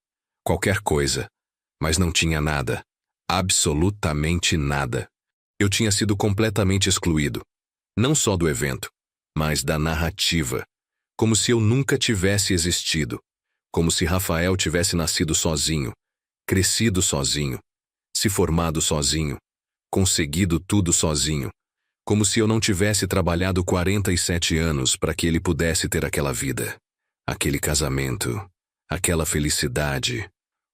Qualquer coisa. Mas não tinha nada. Absolutamente nada. Eu tinha sido completamente excluído. Não só do evento, mas da narrativa. Como se eu nunca tivesse existido. Como se Rafael tivesse nascido sozinho, crescido sozinho, se formado sozinho, conseguido tudo sozinho. Como se eu não tivesse trabalhado 47 anos para que ele pudesse ter aquela vida, aquele casamento, aquela felicidade.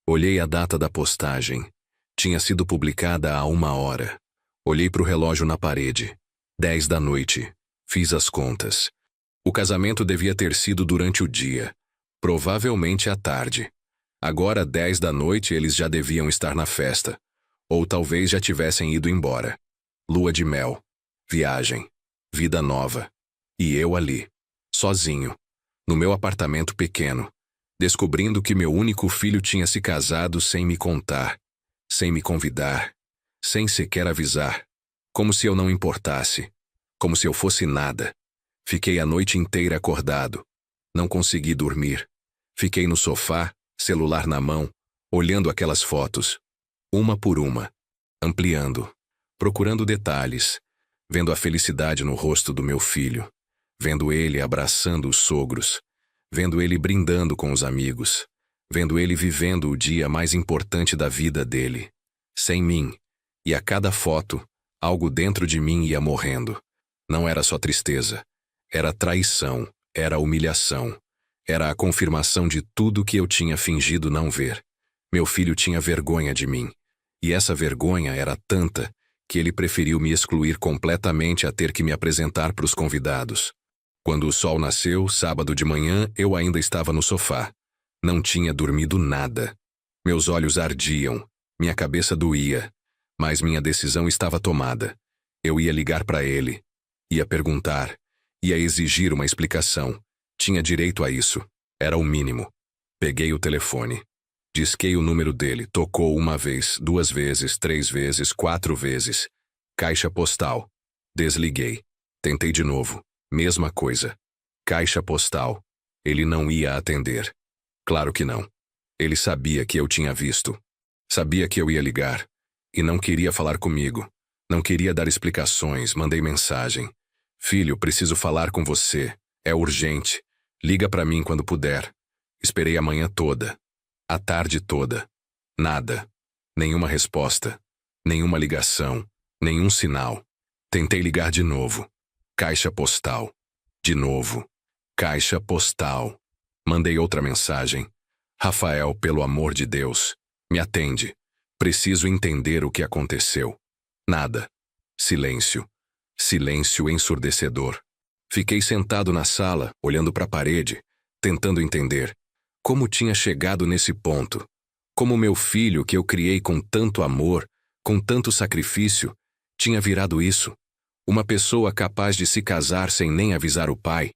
Olhei a data da postagem. Tinha sido publicada há 1 hora. Olhei para o relógio na parede. 10 da noite. Fiz as contas. O casamento devia ter sido durante o dia, provavelmente à tarde. Agora, 10 da noite, eles já deviam estar na festa. Ou talvez já tivessem ido embora. Lua de mel. Viagem. Vida nova. E eu ali. Sozinho. No meu apartamento pequeno. Descobrindo que meu único filho tinha se casado sem me contar. Sem me convidar. Sem sequer avisar. Como se eu não importasse. Como se eu fosse nada. Fiquei a noite inteira acordado. Não consegui dormir. Fiquei no sofá, celular na mão, olhando aquelas fotos. Uma por uma. Ampliando. Procurando detalhes. Vendo a felicidade no rosto do meu filho. Vendo ele abraçando os sogros. Vendo ele brindando com os amigos. Vendo ele vivendo o dia mais importante da vida dele. Sem mim. E a cada foto, algo dentro de mim ia morrendo. Não era só tristeza. Era traição, era humilhação, era a confirmação de tudo que eu tinha fingido não ver. Meu filho tinha vergonha de mim, e essa vergonha era tanta que ele preferiu me excluir completamente a ter que me apresentar para os convidados. Quando o sol nasceu, sábado de manhã, eu ainda estava no sofá. Não tinha dormido nada. Meus olhos ardiam, minha cabeça doía, mas minha decisão estava tomada. Eu ia ligar para ele, ia perguntar. Ia exigir uma explicação. Tinha direito a isso. Era o mínimo. Peguei o telefone. Disquei o número dele. Tocou 1 vez, 2 vezes, 3 vezes, 4 vezes. Caixa postal. Desliguei. Tentei de novo. Mesma coisa. Caixa postal. Ele não ia atender. Claro que não. Ele sabia que eu tinha visto. Sabia que eu ia ligar. E não queria falar comigo. Não queria dar explicações. Mandei mensagem. Filho, preciso falar com você. É urgente. Liga para mim quando puder. Esperei a manhã toda. A tarde toda. Nada. Nenhuma resposta. Nenhuma ligação. Nenhum sinal. Tentei ligar de novo. Caixa postal. De novo. Caixa postal. Mandei outra mensagem. Rafael, pelo amor de Deus, me atende. Preciso entender o que aconteceu. Nada. Silêncio. Silêncio ensurdecedor. Fiquei sentado na sala, olhando para a parede, tentando entender como tinha chegado nesse ponto. Como meu filho, que eu criei com tanto amor, com tanto sacrifício, tinha virado isso. Uma pessoa capaz de se casar sem nem avisar o pai.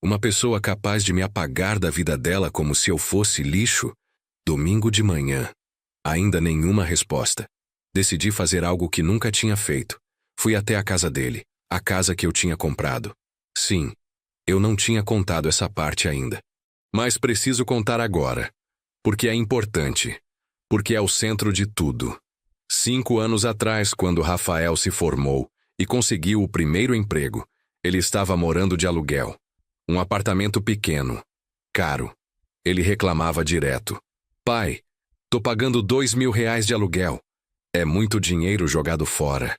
Uma pessoa capaz de me apagar da vida dela como se eu fosse lixo. Domingo de manhã. Ainda nenhuma resposta. Decidi fazer algo que nunca tinha feito. Fui até a casa dele, a casa que eu tinha comprado. Sim, eu não tinha contado essa parte ainda. Mas preciso contar agora. Porque é importante. Porque é o centro de tudo. 5 anos atrás, quando Rafael se formou e conseguiu o primeiro emprego, ele estava morando de aluguel. Um apartamento pequeno, caro. Ele reclamava direto. Pai, tô pagando R$ 2.000 de aluguel. É muito dinheiro jogado fora.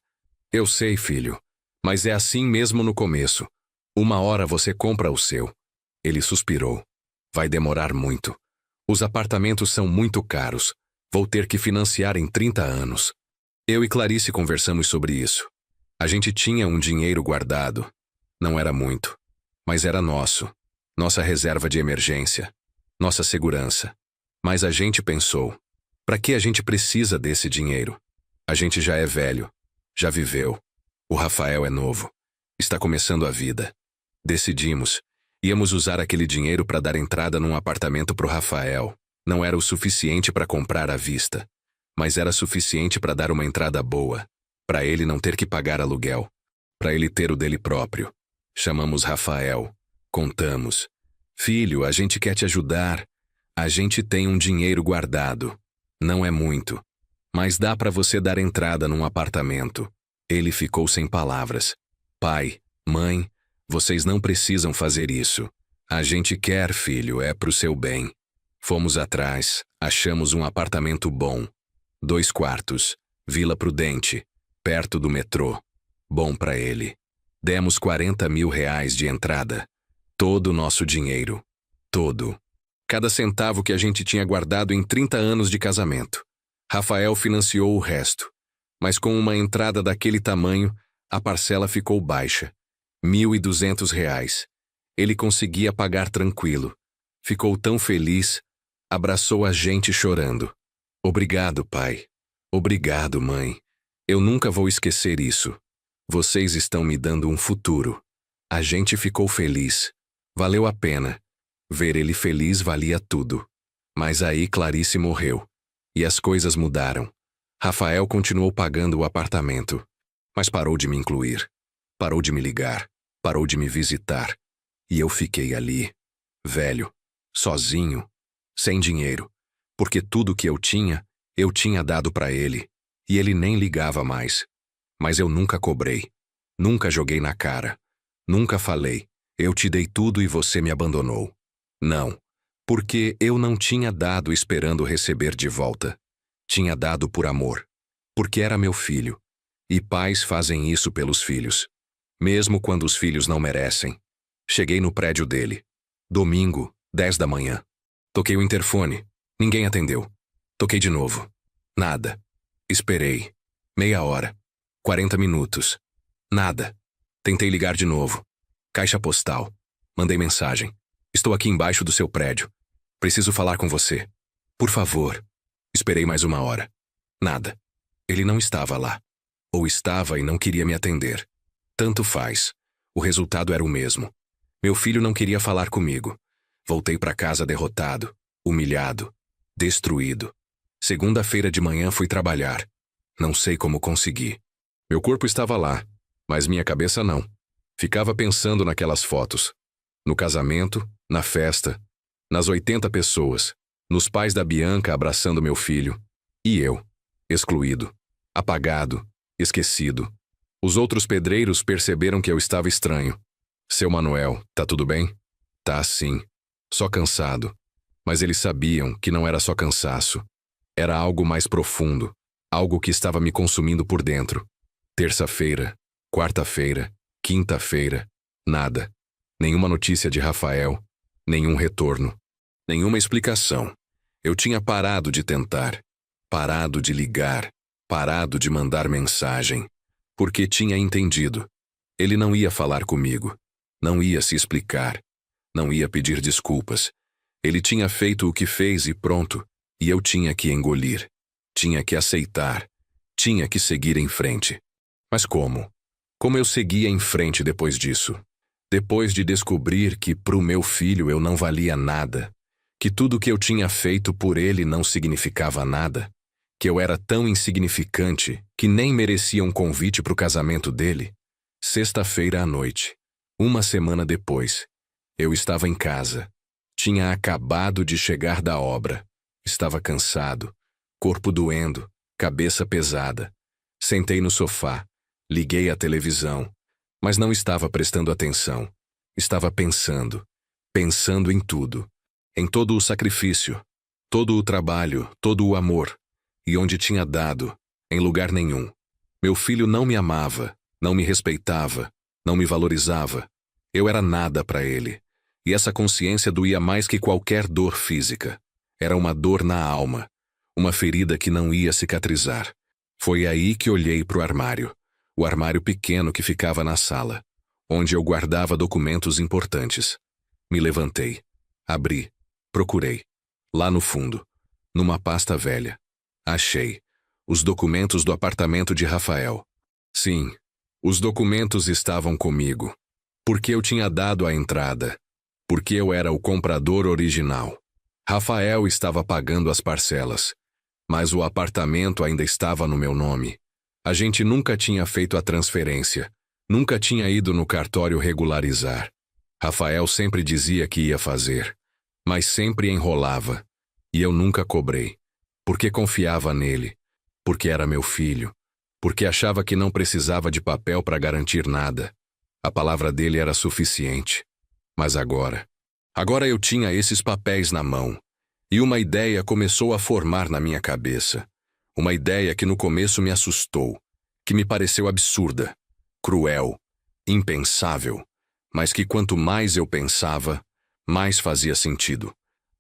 Eu sei, filho, mas é assim mesmo no começo. Uma hora você compra o seu. Ele suspirou. Vai demorar muito. Os apartamentos são muito caros. Vou ter que financiar em 30 anos. Eu e Clarice conversamos sobre isso. A gente tinha um dinheiro guardado. Não era muito, mas era nosso. Nossa reserva de emergência. Nossa segurança. Mas a gente pensou, para que a gente precisa desse dinheiro? A gente já é velho. Já viveu. O Rafael é novo. Está começando a vida. Decidimos. Íamos usar aquele dinheiro para dar entrada num apartamento pro Rafael. Não era o suficiente para comprar à vista. Mas era suficiente para dar uma entrada boa. Para ele não ter que pagar aluguel. Para ele ter o dele próprio. Chamamos Rafael. Contamos. Filho, a gente quer te ajudar. A gente tem um dinheiro guardado. Não é muito. Mas dá para você dar entrada num apartamento. Ele ficou sem palavras. Pai, mãe, vocês não precisam fazer isso. A gente quer, filho, é pro seu bem. Fomos atrás, achamos um apartamento bom. 2 quartos, Vila Prudente, perto do metrô. Bom para ele. Demos R$ 40.000 de entrada. Todo o nosso dinheiro. Todo. Cada centavo que a gente tinha guardado em 30 anos de casamento. Rafael financiou o resto. Mas com uma entrada daquele tamanho, a parcela ficou baixa. R$ 1.200. Ele conseguia pagar tranquilo. Ficou tão feliz. Abraçou a gente chorando. Obrigado, pai. Obrigado, mãe. Eu nunca vou esquecer isso. Vocês estão me dando um futuro. A gente ficou feliz. Valeu a pena. Ver ele feliz valia tudo. Mas aí Clarice morreu. E as coisas mudaram. Rafael continuou pagando o apartamento. Mas parou de me incluir. Parou de me ligar. Parou de me visitar. E eu fiquei ali. Velho. Sozinho. Sem dinheiro. Porque tudo que eu tinha dado para ele. E ele nem ligava mais. Mas eu nunca cobrei. Nunca joguei na cara. Nunca falei. Eu te dei tudo e você me abandonou. Não. Porque eu não tinha dado esperando receber de volta. Tinha dado por amor. Porque era meu filho. E pais fazem isso pelos filhos. Mesmo quando os filhos não merecem. Cheguei no prédio dele. Domingo, 10 da manhã. Toquei o interfone. Ninguém atendeu. Toquei de novo. Nada. Esperei. Meia hora. 40 minutos. Nada. Tentei ligar de novo. Caixa postal. Mandei mensagem. Estou aqui embaixo do seu prédio. Preciso falar com você. Por favor. Esperei mais 1 hora. Nada. Ele não estava lá. Ou estava e não queria me atender. Tanto faz. O resultado era o mesmo. Meu filho não queria falar comigo. Voltei para casa derrotado, humilhado, destruído. Segunda-feira de manhã fui trabalhar. Não sei como consegui. Meu corpo estava lá, mas minha cabeça não. Ficava pensando naquelas fotos. No casamento, na festa, nas 80 pessoas, nos pais da Bianca abraçando meu filho. E eu, excluído, apagado, esquecido. Os outros pedreiros perceberam que eu estava estranho. Seu Manuel, tá tudo bem? Tá sim. Só cansado. Mas eles sabiam que não era só cansaço. Era algo mais profundo. Algo que estava me consumindo por dentro. Terça-feira, quarta-feira, quinta-feira, nada. Nenhuma notícia de Rafael. Nenhum retorno. Nenhuma explicação. Eu tinha parado de tentar. Parado de ligar. Parado de mandar mensagem. porque tinha entendido. Ele não ia falar comigo, não ia se explicar, não ia pedir desculpas. Ele tinha feito o que fez e pronto, e eu tinha que engolir. Tinha que aceitar. Tinha que seguir em frente. Mas como? Como eu seguia em frente depois disso? Depois de descobrir que pro meu filho eu não valia nada, que tudo que eu tinha feito por ele não significava nada, que eu era tão insignificante que nem merecia um convite pro casamento dele. Sexta-feira à noite, uma semana depois, eu estava em casa. Tinha acabado de chegar da obra. Estava cansado, corpo doendo, cabeça pesada. Sentei no sofá, liguei a televisão, mas não estava prestando atenção. Estava pensando em tudo, em todo o sacrifício, todo o trabalho, todo o amor, e onde tinha dado, em lugar nenhum. Meu filho não me amava, não me respeitava, não me valorizava. Eu era nada para ele. E essa consciência doía mais que qualquer dor física. Era uma dor na alma, uma ferida que não ia cicatrizar. Foi aí que olhei para o armário pequeno que ficava na sala, onde eu guardava documentos importantes. Me levantei, abri, procurei. Lá no fundo, numa pasta velha, achei os documentos do apartamento de Rafael. Sim, os documentos estavam comigo, porque eu tinha dado a entrada. Porque eu era o comprador original. Rafael estava pagando as parcelas, mas o apartamento ainda estava no meu nome. A gente nunca tinha feito a transferência, nunca tinha ido no cartório regularizar. Rafael sempre dizia que ia fazer, mas sempre enrolava. E eu nunca cobrei, porque confiava nele, porque era meu filho, porque achava que não precisava de papel para garantir nada. A palavra dele era suficiente. Mas agora eu tinha esses papéis na mão, e uma ideia começou a formar na minha cabeça. Uma ideia que no começo me assustou, que me pareceu absurda, cruel, impensável, mas que quanto mais eu pensava, mais fazia sentido,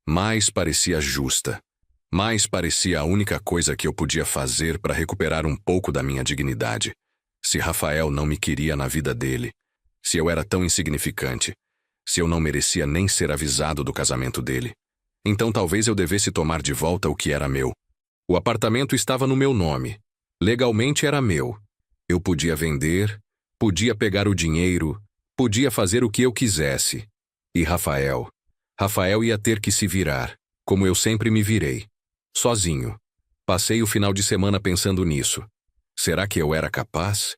mais parecia justa, mais parecia a única coisa que eu podia fazer para recuperar um pouco da minha dignidade. Se Rafael não me queria na vida dele, se eu era tão insignificante, se eu não merecia nem ser avisado do casamento dele, então talvez eu devesse tomar de volta o que era meu. O apartamento estava no meu nome. Legalmente era meu. Eu podia vender, podia pegar o dinheiro, podia fazer o que eu quisesse. E Rafael ia ter que se virar, como eu sempre me virei. Sozinho. Passei o final de semana pensando nisso. Será que eu era capaz?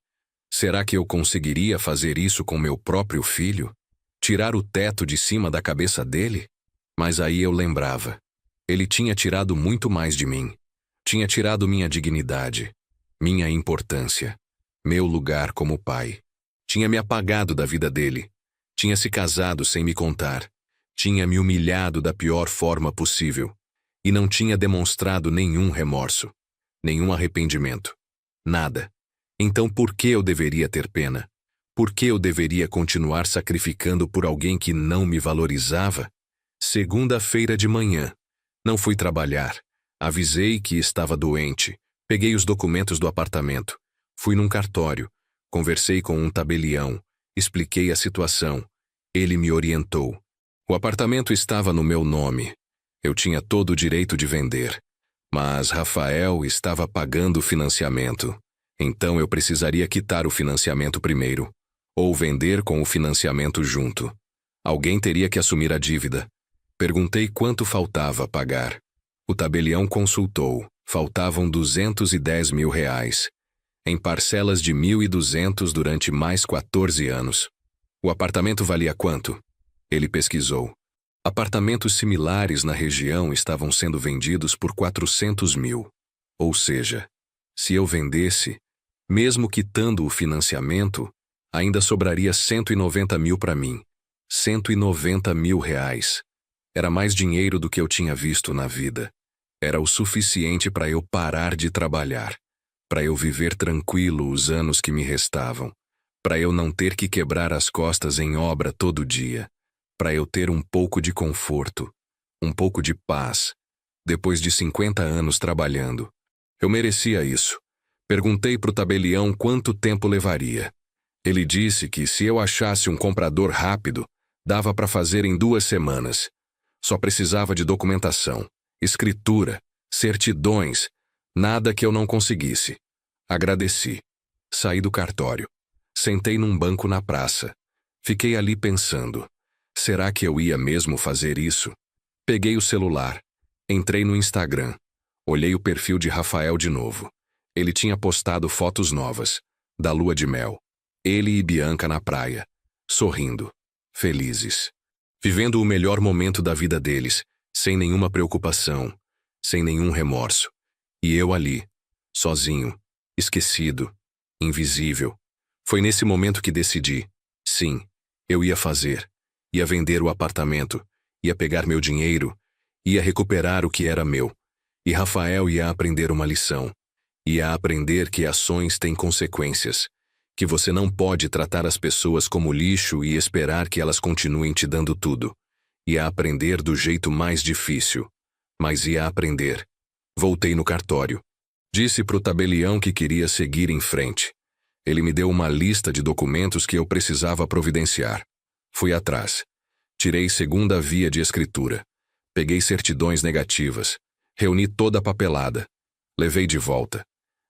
Será que eu conseguiria fazer isso com meu próprio filho? Tirar o teto de cima da cabeça dele? Mas aí eu lembrava. Ele tinha tirado muito mais de mim. Tinha tirado minha dignidade, minha importância, meu lugar como pai. Tinha me apagado da vida dele. Tinha se casado sem me contar. Tinha me humilhado da pior forma possível. E não tinha demonstrado nenhum remorso, nenhum arrependimento. Nada. Então por que eu deveria ter pena? Por que eu deveria continuar sacrificando por alguém que não me valorizava? Segunda-feira de manhã. Não fui trabalhar. Avisei que estava doente. Peguei os documentos do apartamento. Fui num cartório. Conversei com um tabelião. Expliquei a situação. Ele me orientou. O apartamento estava no meu nome. Eu tinha todo o direito de vender. Mas Rafael estava pagando o financiamento. Então eu precisaria quitar o financiamento primeiro. Ou vender com o financiamento junto. Alguém teria que assumir a dívida. Perguntei quanto faltava pagar. O tabelião consultou. Faltavam R$210 mil, em parcelas de 1.200 durante mais 14 anos. O apartamento valia quanto? Ele pesquisou. Apartamentos similares na região estavam sendo vendidos por 400 mil. Ou seja, se eu vendesse, mesmo quitando o financiamento, ainda sobraria 190 mil para mim. 190 mil reais. Era mais dinheiro do que eu tinha visto na vida. Era o suficiente para eu parar de trabalhar, para eu viver tranquilo os anos que me restavam, para eu não ter que quebrar as costas em obra todo dia, para eu ter um pouco de conforto, um pouco de paz, depois de 50 anos trabalhando. Eu merecia isso. Perguntei pro tabelião quanto tempo levaria. Ele disse que se eu achasse um comprador rápido, dava para fazer em 2 semanas. Só precisava de documentação, escritura, certidões, nada que eu não conseguisse. Agradeci. Saí do cartório. Sentei num banco na praça. Fiquei ali pensando. Será que eu ia mesmo fazer isso? Peguei o celular. Entrei no Instagram. Olhei o perfil de Rafael de novo. Ele tinha postado fotos novas, da lua de mel. Ele e Bianca na praia, sorrindo, felizes. Vivendo o melhor momento da vida deles, sem nenhuma preocupação, sem nenhum remorso. E eu ali, sozinho, esquecido, invisível. Foi nesse momento que decidi. Sim, eu ia fazer. Ia vender o apartamento, ia pegar meu dinheiro, ia recuperar o que era meu. E Rafael ia aprender uma lição. Ia aprender que ações têm consequências, que você não pode tratar as pessoas como lixo e esperar que elas continuem te dando tudo. Ia aprender do jeito mais difícil, mas ia aprender. Voltei no cartório. Disse pro tabelião que queria seguir em frente. Ele me deu uma lista de documentos que eu precisava providenciar. Fui atrás. Tirei segunda via de escritura. Peguei certidões negativas. Reuni toda a papelada. Levei de volta.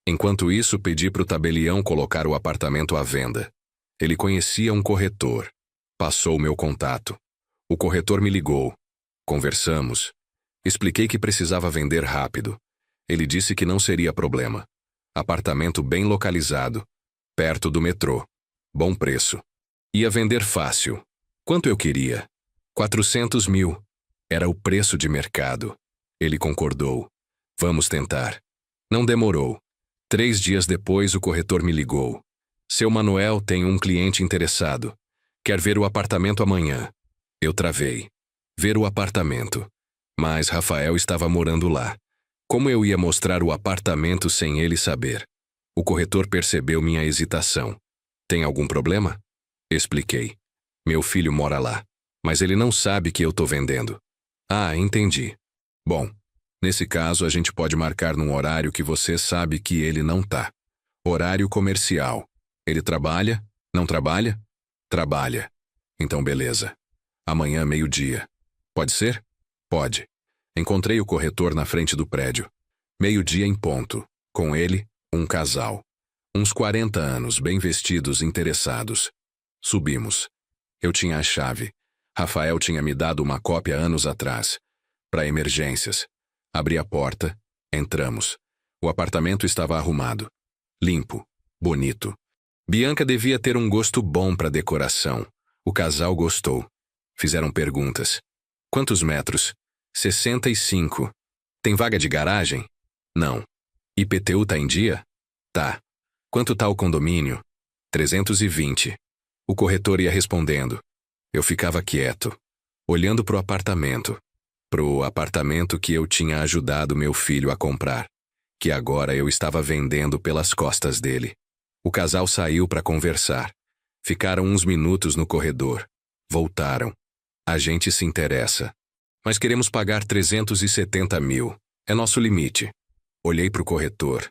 Enquanto isso, pedi pro tabelião colocar o apartamento à venda. Ele conhecia um corretor. Passou o meu contato. O corretor me ligou. Conversamos. Expliquei que precisava vender rápido. Ele disse que não seria problema. Apartamento bem localizado. Perto do metrô. Bom preço. Ia vender fácil. Quanto eu queria? 400 mil. Era o preço de mercado. Ele concordou. Vamos tentar. Não demorou. 3 dias depois, o corretor me ligou. Seu Manuel tem um cliente interessado. Quer ver o apartamento amanhã. Eu travei. Ver o apartamento. Mas Rafael estava morando lá. Como eu ia mostrar o apartamento sem ele saber? O corretor percebeu minha hesitação. Tem algum problema? Expliquei. Meu filho mora lá, mas ele não sabe que eu tô vendendo. Ah, entendi. Bom, nesse caso a gente pode marcar num horário que você sabe que ele não tá. Horário comercial. Ele trabalha? Não trabalha? Trabalha. Então beleza. Amanhã, meio-dia. Pode ser? Pode. Encontrei o corretor na frente do prédio. Meio-dia em ponto. Com ele, um casal. Uns 40 anos, bem vestidos, interessados. Subimos. Eu tinha a chave. Rafael tinha me dado uma cópia anos atrás. Para emergências. Abri a porta. Entramos. O apartamento estava arrumado. Limpo. Bonito. Bianca devia ter um gosto bom para decoração. O casal gostou. Fizeram perguntas. Quantos metros? 65. Tem vaga de garagem? Não. IPTU tá em dia? Tá. Quanto tá o condomínio? 320. O corretor ia respondendo. Eu ficava quieto, olhando pro apartamento que eu tinha ajudado meu filho a comprar, que agora eu estava vendendo pelas costas dele. O casal saiu para conversar. Ficaram uns minutos no corredor. Voltaram. A gente se interessa. Mas queremos pagar 370 mil. É nosso limite. Olhei pro corretor.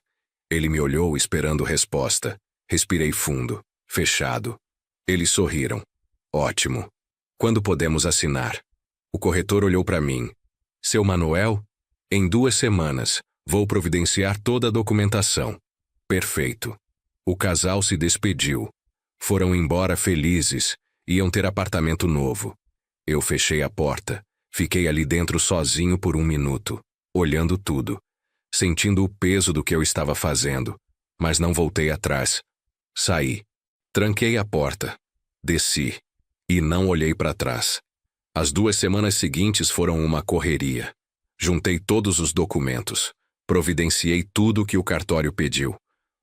Ele me olhou esperando resposta. Respirei fundo. Fechado. Eles sorriram. Ótimo. Quando podemos assinar? O corretor olhou para mim. Seu Manuel? Em 2 semanas. Vou providenciar toda a documentação. Perfeito. O casal se despediu. Foram embora felizes. Iam ter apartamento novo. Eu fechei a porta. Fiquei ali dentro sozinho por 1 minuto. Olhando tudo. Sentindo o peso do que eu estava fazendo. Mas não voltei atrás. Saí. Tranquei a porta. Desci. E não olhei para trás. As 2 semanas seguintes foram uma correria. Juntei todos os documentos. Providenciei tudo o que o cartório pediu.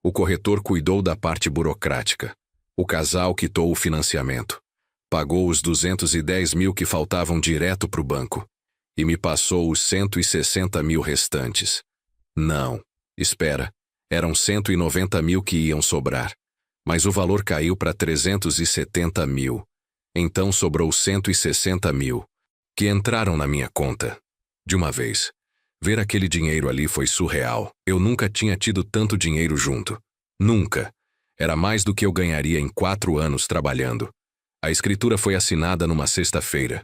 O corretor cuidou da parte burocrática. O casal quitou o financiamento. Pagou os 210 mil que faltavam direto para o banco. E me passou os 160 mil restantes. Não. Espera. Eram 190 mil que iam sobrar. Mas o valor caiu para 370 mil. Então sobrou 160 mil, que entraram na minha conta. De uma vez. Ver aquele dinheiro ali foi surreal. Eu nunca tinha tido tanto dinheiro junto. Nunca. Era mais do que eu ganharia em 4 anos trabalhando. A escritura foi assinada numa sexta-feira,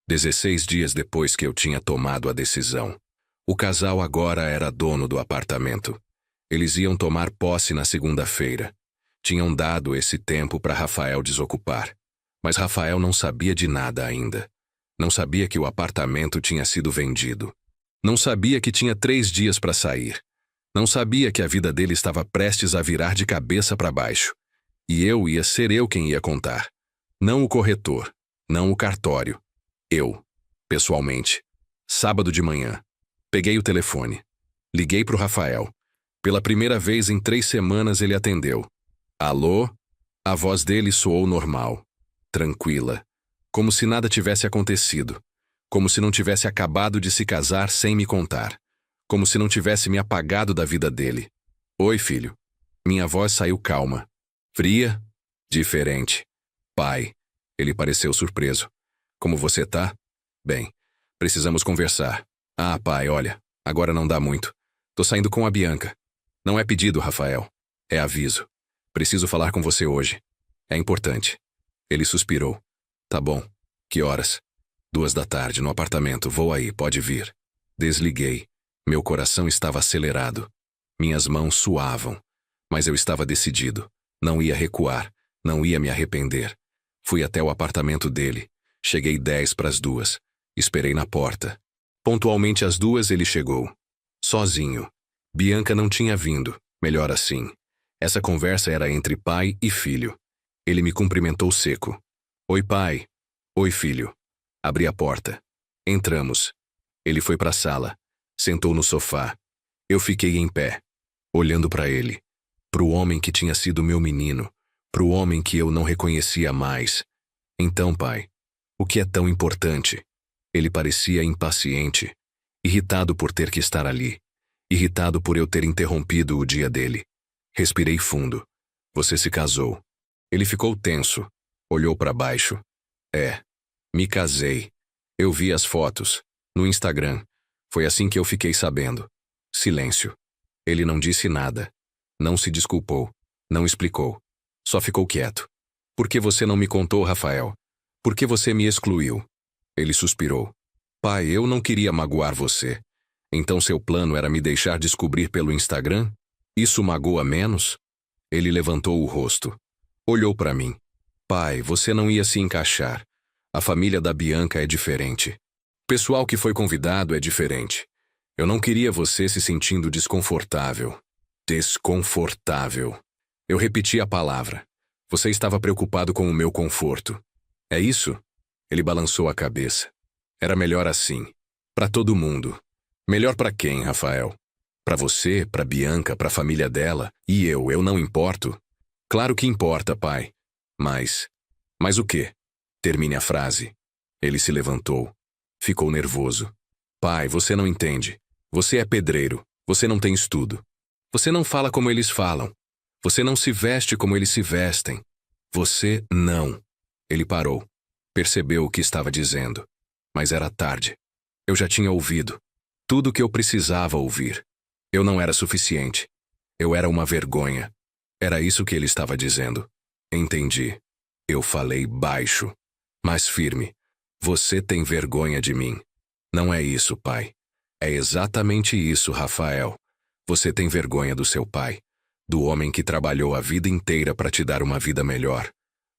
16 dias depois que eu tinha tomado a decisão. O casal agora era dono do apartamento. Eles iam tomar posse na segunda-feira. Tinham dado esse tempo para Rafael desocupar. Mas Rafael não sabia de nada ainda. Não sabia que o apartamento tinha sido vendido. Não sabia que tinha 3 dias para sair. Não sabia que a vida dele estava prestes a virar de cabeça para baixo. E eu ia ser eu quem ia contar. Não o corretor, não o cartório. Eu, pessoalmente. Sábado de manhã. Peguei o telefone. Liguei para o Rafael. Pela primeira vez em 3 semanas ele atendeu. Alô? A voz dele soou normal. Tranquila. Como se nada tivesse acontecido. Como se não tivesse acabado de se casar sem me contar. Como se não tivesse me apagado da vida dele. Oi, filho. Minha voz saiu calma. Fria? Diferente. Pai. Ele pareceu surpreso. Como você tá? Bem, precisamos conversar. Ah, pai, olha, agora não dá muito. Tô saindo com a Bianca. Não é pedido, Rafael. É aviso. Preciso falar com você hoje. É importante. Ele suspirou. Tá bom. Que horas? 2 da tarde, no apartamento. Vou aí, pode vir. Desliguei. Meu coração estava acelerado. Minhas mãos suavam. Mas eu estava decidido. Não ia recuar. Não ia me arrepender. Fui até o apartamento dele. Cheguei 10 para as 2. Esperei na porta. Pontualmente às 2 ele chegou. Sozinho. Bianca não tinha vindo. Melhor assim. Essa conversa era entre pai e filho. Ele me cumprimentou seco. Oi, pai. Oi, filho. Abri a porta. Entramos. Ele foi para a sala. Sentou no sofá. Eu fiquei em pé, olhando para ele. Pro homem que tinha sido meu menino. Pro homem que eu não reconhecia mais. Então, pai, o que é tão importante? Ele parecia impaciente. Irritado por ter que estar ali. Irritado por eu ter interrompido o dia dele. Respirei fundo. Você se casou. Ele ficou tenso. Olhou para baixo. É. Me casei. Eu vi as fotos. No Instagram. Foi assim que eu fiquei sabendo. Silêncio. Ele não disse nada. Não se desculpou. Não explicou. Só ficou quieto. Por que você não me contou, Rafael? Por que você me excluiu? Ele suspirou. Pai, eu não queria magoar você. Então seu plano era me deixar descobrir pelo Instagram? Isso magoa menos? Ele levantou o rosto. Olhou para mim. Pai, você não ia se encaixar. A família da Bianca é diferente. O pessoal que foi convidado é diferente. Eu não queria você se sentindo desconfortável. Desconfortável. Eu repeti a palavra. Você estava preocupado com o meu conforto. É isso? Ele balançou a cabeça. Era melhor assim. Para todo mundo. Melhor para quem, Rafael? Para você, para Bianca, para a família dela. E eu não importo? Claro que importa, pai. Mas o quê? Termine a frase. Ele se levantou. Ficou nervoso. Pai, você não entende. Você é pedreiro. Você não tem estudo. Você não fala como eles falam. Você não se veste como eles se vestem. Você não. Ele parou. Percebeu o que estava dizendo. Mas era tarde. Eu já tinha ouvido. Tudo o que eu precisava ouvir. Eu não era suficiente. Eu era uma vergonha. Era isso que ele estava dizendo. Entendi. Eu falei baixo, mas firme. Você tem vergonha de mim. Não é isso, pai. É exatamente isso, Rafael. Você tem vergonha do seu pai. Do homem que trabalhou a vida inteira para te dar uma vida melhor.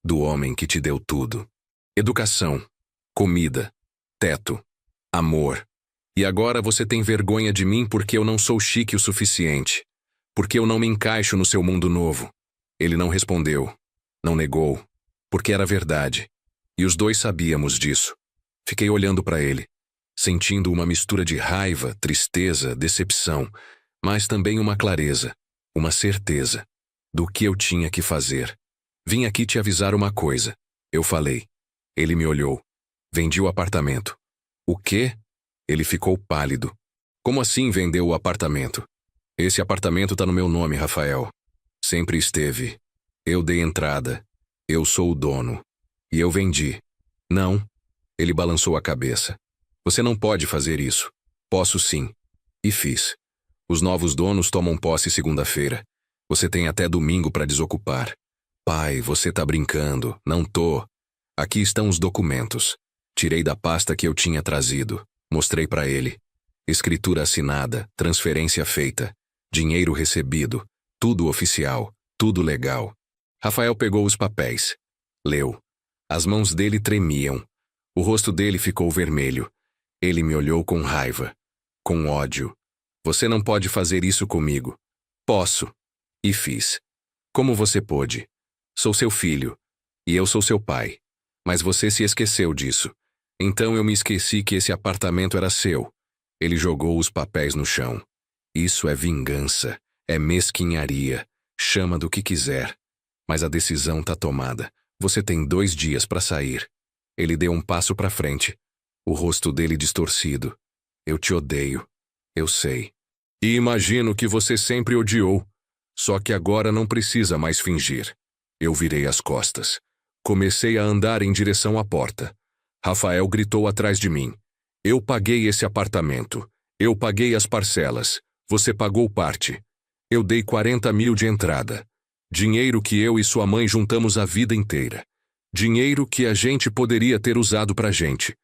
Do homem que te deu tudo. Educação, comida, teto, amor. E agora você tem vergonha de mim porque eu não sou chique o suficiente. Porque eu não me encaixo no seu mundo novo. Ele não respondeu. Não negou. Porque era verdade. E os dois sabíamos disso. Fiquei olhando para ele, sentindo uma mistura de raiva, tristeza, decepção, mas também uma clareza, uma certeza do que eu tinha que fazer. Vim aqui te avisar uma coisa. Eu falei. Ele me olhou. Vendi o apartamento. O quê? Ele ficou pálido. Como assim vendeu o apartamento? Esse apartamento tá no meu nome, Rafael. Sempre esteve. Eu dei entrada. Eu sou o dono. E eu vendi. Não. Ele balançou a cabeça. Você não pode fazer isso. Posso sim. E fiz. Os novos donos tomam posse segunda-feira. Você tem até domingo para desocupar. Pai, você tá brincando. Não tô. Aqui estão os documentos. Tirei da pasta que eu tinha trazido. Mostrei para ele. Escritura assinada, transferência feita, dinheiro recebido, tudo oficial, tudo legal. Rafael pegou os papéis. Leu. As mãos dele tremiam. O rosto dele ficou vermelho. Ele me olhou com raiva, com ódio. Você não pode fazer isso comigo. Posso. E fiz. Como você pôde? Sou seu filho. E eu sou seu pai. Mas você se esqueceu disso. Então eu me esqueci que esse apartamento era seu. Ele jogou os papéis no chão. Isso é vingança. É mesquinharia. Chama do que quiser. Mas a decisão tá tomada. Você tem 2 dias para sair. Ele deu um passo para frente. O rosto dele distorcido. Eu te odeio. Eu sei. E imagino que você sempre odiou. Só que agora não precisa mais fingir. Eu virei as costas. Comecei a andar em direção à porta. Rafael gritou atrás de mim. Eu paguei esse apartamento. Eu paguei as parcelas. Você pagou parte. Eu dei 40 mil de entrada. Dinheiro que eu e sua mãe juntamos a vida inteira. Dinheiro que a gente poderia ter usado pra gente.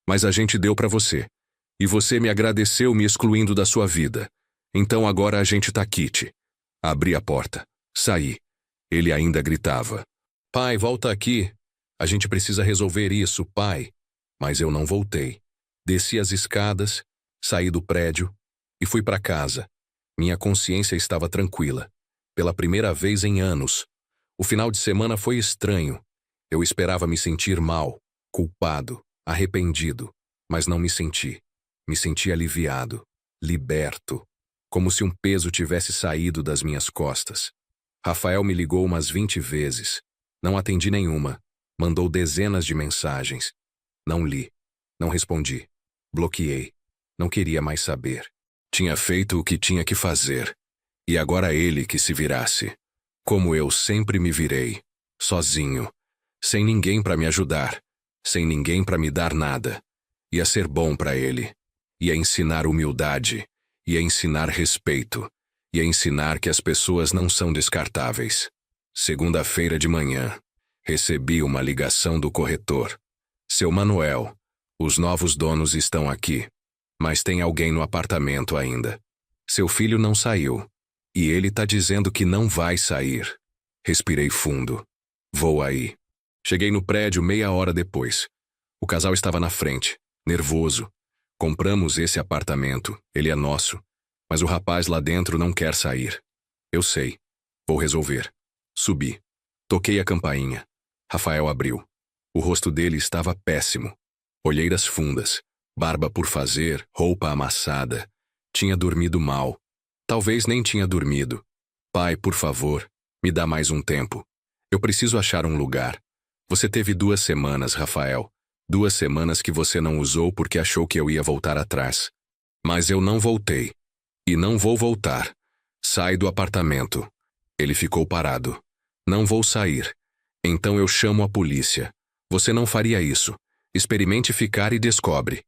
Mas a gente deu pra você. E você me agradeceu me excluindo da sua vida. Então agora a gente tá quitte. Abri a porta. Saí. Ele ainda gritava. Pai, volta aqui. A gente precisa resolver isso, pai. Mas eu não voltei. Desci as escadas, saí do prédio e fui para casa. Minha consciência estava tranquila. Pela primeira vez em anos. O final de semana foi estranho. Eu esperava me sentir mal, culpado, arrependido, mas não me senti. Me senti aliviado, liberto, como se um peso tivesse saído das minhas costas. Rafael me ligou umas 20 vezes. Não atendi nenhuma. Mandou dezenas de mensagens. Não li. Não respondi. Bloqueei. Não queria mais saber. Tinha feito o que tinha que fazer. E agora ele que se virasse. Como eu sempre me virei. Sozinho. Sem ninguém para me ajudar. Sem ninguém para me dar nada. Ia ser bom para ele. Ia ensinar humildade. Ia ensinar respeito. Ia ensinar que as pessoas não são descartáveis. Segunda-feira de manhã. Recebi uma ligação do corretor. Seu Manuel, os novos donos estão aqui. Mas tem alguém no apartamento ainda. Seu filho não saiu. E ele tá dizendo que não vai sair. Respirei fundo. Vou aí. Cheguei no prédio meia hora depois. O casal estava na frente, nervoso. Compramos esse apartamento, ele é nosso. Mas o rapaz lá dentro não quer sair. Eu sei. Vou resolver. Subi. Toquei a campainha. Rafael abriu. O rosto dele estava péssimo. Olheiras fundas, barba por fazer, roupa amassada. Tinha dormido mal. Talvez nem tinha dormido. Pai, por favor, me dá mais um tempo. Eu preciso achar um lugar. Você teve 2 semanas, Rafael. 2 semanas que você não usou porque achou que eu ia voltar atrás. Mas eu não voltei. E não vou voltar. Sai do apartamento. Ele ficou parado. Não vou sair. Então eu chamo a polícia. Você não faria isso. Experimente ficar e descobre.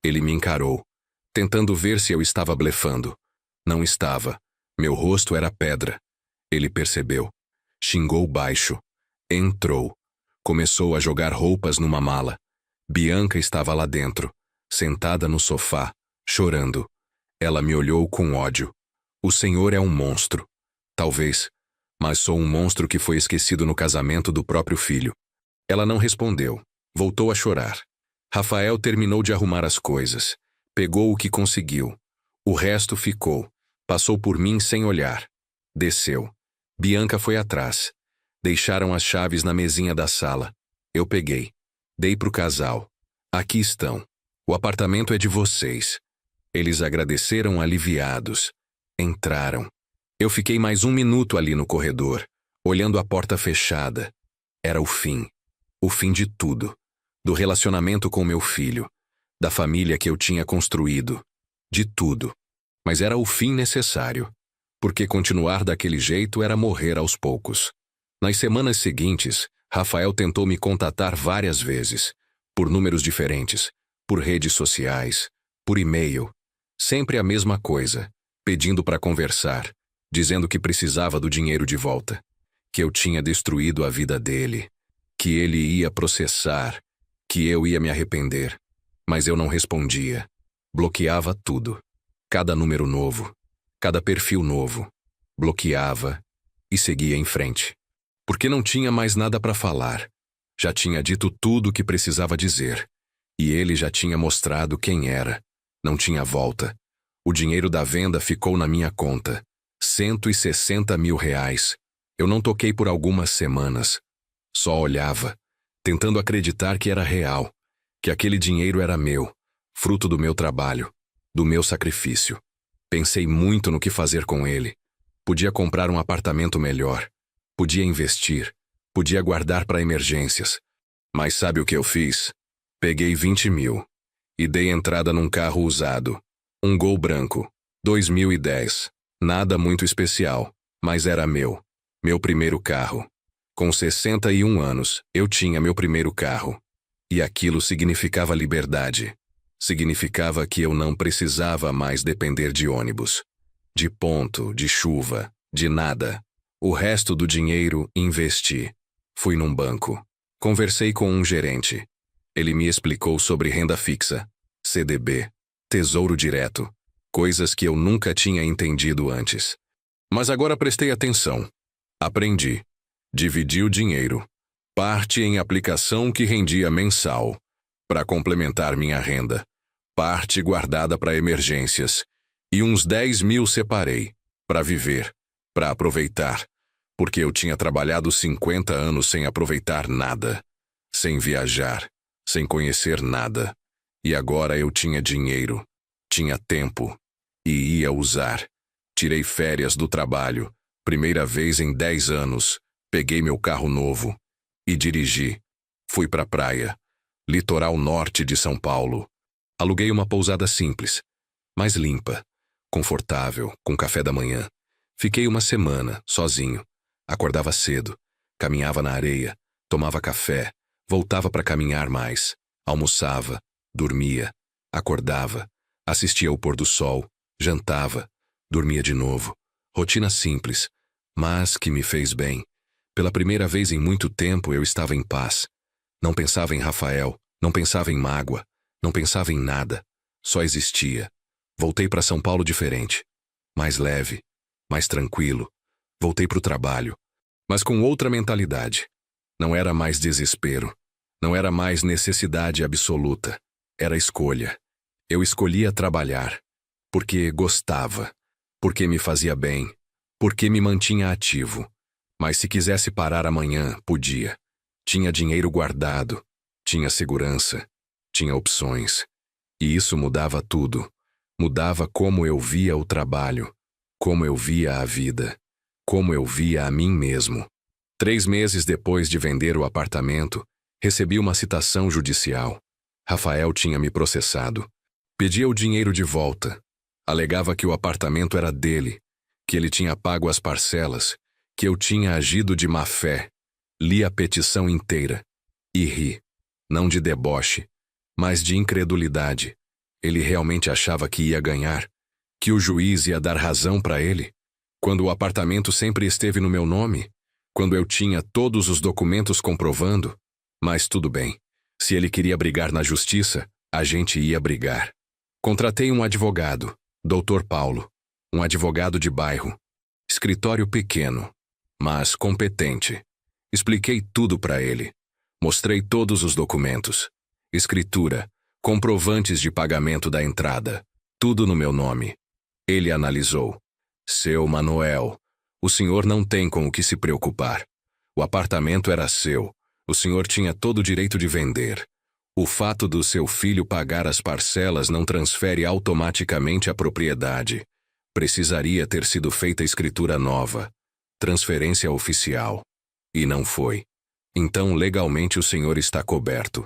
Ele me encarou, tentando ver se eu estava blefando. Não estava. Meu rosto era pedra. Ele percebeu. Xingou baixo. Entrou. Começou a jogar roupas numa mala. Bianca estava lá dentro, sentada no sofá, chorando. Ela me olhou com ódio. O senhor é um monstro. Talvez. Mas sou um monstro que foi esquecido no casamento do próprio filho. Ela não respondeu. Voltou a chorar. Rafael terminou de arrumar as coisas. Pegou o que conseguiu. O resto ficou. Passou por mim sem olhar. Desceu. Bianca foi atrás. Deixaram as chaves na mesinha da sala. Eu peguei. Dei pro casal. Aqui estão. O apartamento é de vocês. Eles agradeceram aliviados. Entraram. Eu fiquei mais 1 minuto ali no corredor, olhando a porta fechada. Era o fim. O fim de tudo. Do relacionamento com meu filho. Da família que eu tinha construído. De tudo. Mas era o fim necessário. Porque continuar daquele jeito era morrer aos poucos. Nas semanas seguintes, Rafael tentou me contatar várias vezes. Por números diferentes. Por redes sociais. Por e-mail. Sempre a mesma coisa, pedindo para conversar, dizendo que precisava do dinheiro de volta, que eu tinha destruído a vida dele, que ele ia processar, que eu ia me arrepender. Mas eu não respondia. Bloqueava tudo. Cada número novo, cada perfil novo. Bloqueava e seguia em frente. Porque não tinha mais nada para falar. Já tinha dito tudo o que precisava dizer. E ele já tinha mostrado quem era. Não tinha volta. O dinheiro da venda ficou na minha conta. 160 mil reais. Eu não toquei por algumas semanas. Só olhava, tentando acreditar que era real, que aquele dinheiro era meu, fruto do meu trabalho, do meu sacrifício. Pensei muito no que fazer com ele. Podia comprar um apartamento melhor. Podia investir. Podia guardar para emergências. Mas sabe o que eu fiz? Peguei 20 mil e dei entrada num carro usado. Um Gol branco, 2010. Nada muito especial, mas era meu. Meu primeiro carro. Com 61 anos, eu tinha meu primeiro carro. E aquilo significava liberdade. Significava que eu não precisava mais depender de ônibus, de ponto, de chuva, de nada. O resto do dinheiro investi. Fui num banco. Conversei com um gerente. Ele me explicou sobre renda fixa, CDB, tesouro direto, coisas que eu nunca tinha entendido antes. Mas agora prestei atenção. Aprendi. Dividi o dinheiro. Parte em aplicação que rendia mensal, para complementar minha renda. Parte guardada para emergências. E uns 10 mil separei, para viver, para aproveitar. Porque eu tinha trabalhado 50 anos sem aproveitar nada. Sem viajar, sem conhecer nada. E agora eu tinha dinheiro, tinha tempo, e ia usar. Tirei férias do trabalho, primeira vez em 10 anos, peguei meu carro novo e dirigi. Fui pra praia, litoral norte de São Paulo. Aluguei uma pousada simples, mas limpa, confortável, com café da manhã. Fiquei uma semana, sozinho. Acordava cedo, caminhava na areia, tomava café, voltava para caminhar mais, almoçava, dormia, acordava, assistia ao pôr do sol, jantava, dormia de novo. Rotina simples, mas que me fez bem. Pela primeira vez em muito tempo eu estava em paz. Não pensava em Rafael, não pensava em mágoa, não pensava em nada. Só existia. Voltei para São Paulo diferente. Mais leve, mais tranquilo. Voltei para o trabalho, mas com outra mentalidade. Não era mais desespero. Não era mais necessidade absoluta. Era escolha. Eu escolhia trabalhar. Porque gostava. Porque me fazia bem. Porque me mantinha ativo. Mas se quisesse parar amanhã, podia. Tinha dinheiro guardado. Tinha segurança. Tinha opções. E isso mudava tudo. Mudava como eu via o trabalho. Como eu via a vida. Como eu via a mim mesmo. 3 meses depois de vender o apartamento, recebi uma citação judicial. Rafael tinha me processado. Pedia o dinheiro de volta. Alegava que o apartamento era dele, que ele tinha pago as parcelas, que eu tinha agido de má fé. Li a petição inteira e ri. Não de deboche, mas de incredulidade. Ele realmente achava que ia ganhar? Que o juiz ia dar razão para ele? Quando o apartamento sempre esteve no meu nome? Quando eu tinha todos os documentos comprovando? Mas tudo bem. Se ele queria brigar na justiça, a gente ia brigar. Contratei um advogado, Dr. Paulo, um advogado de bairro. Escritório pequeno, mas competente. Expliquei tudo para ele. Mostrei todos os documentos. Escritura, comprovantes de pagamento da entrada. Tudo no meu nome. Ele analisou. Seu Manuel, o senhor não tem com o que se preocupar. O apartamento era seu. O senhor tinha todo o direito de vender. O fato do seu filho pagar as parcelas não transfere automaticamente a propriedade. Precisaria ter sido feita escritura nova. Transferência oficial. E não foi. Então, legalmente, o senhor está coberto.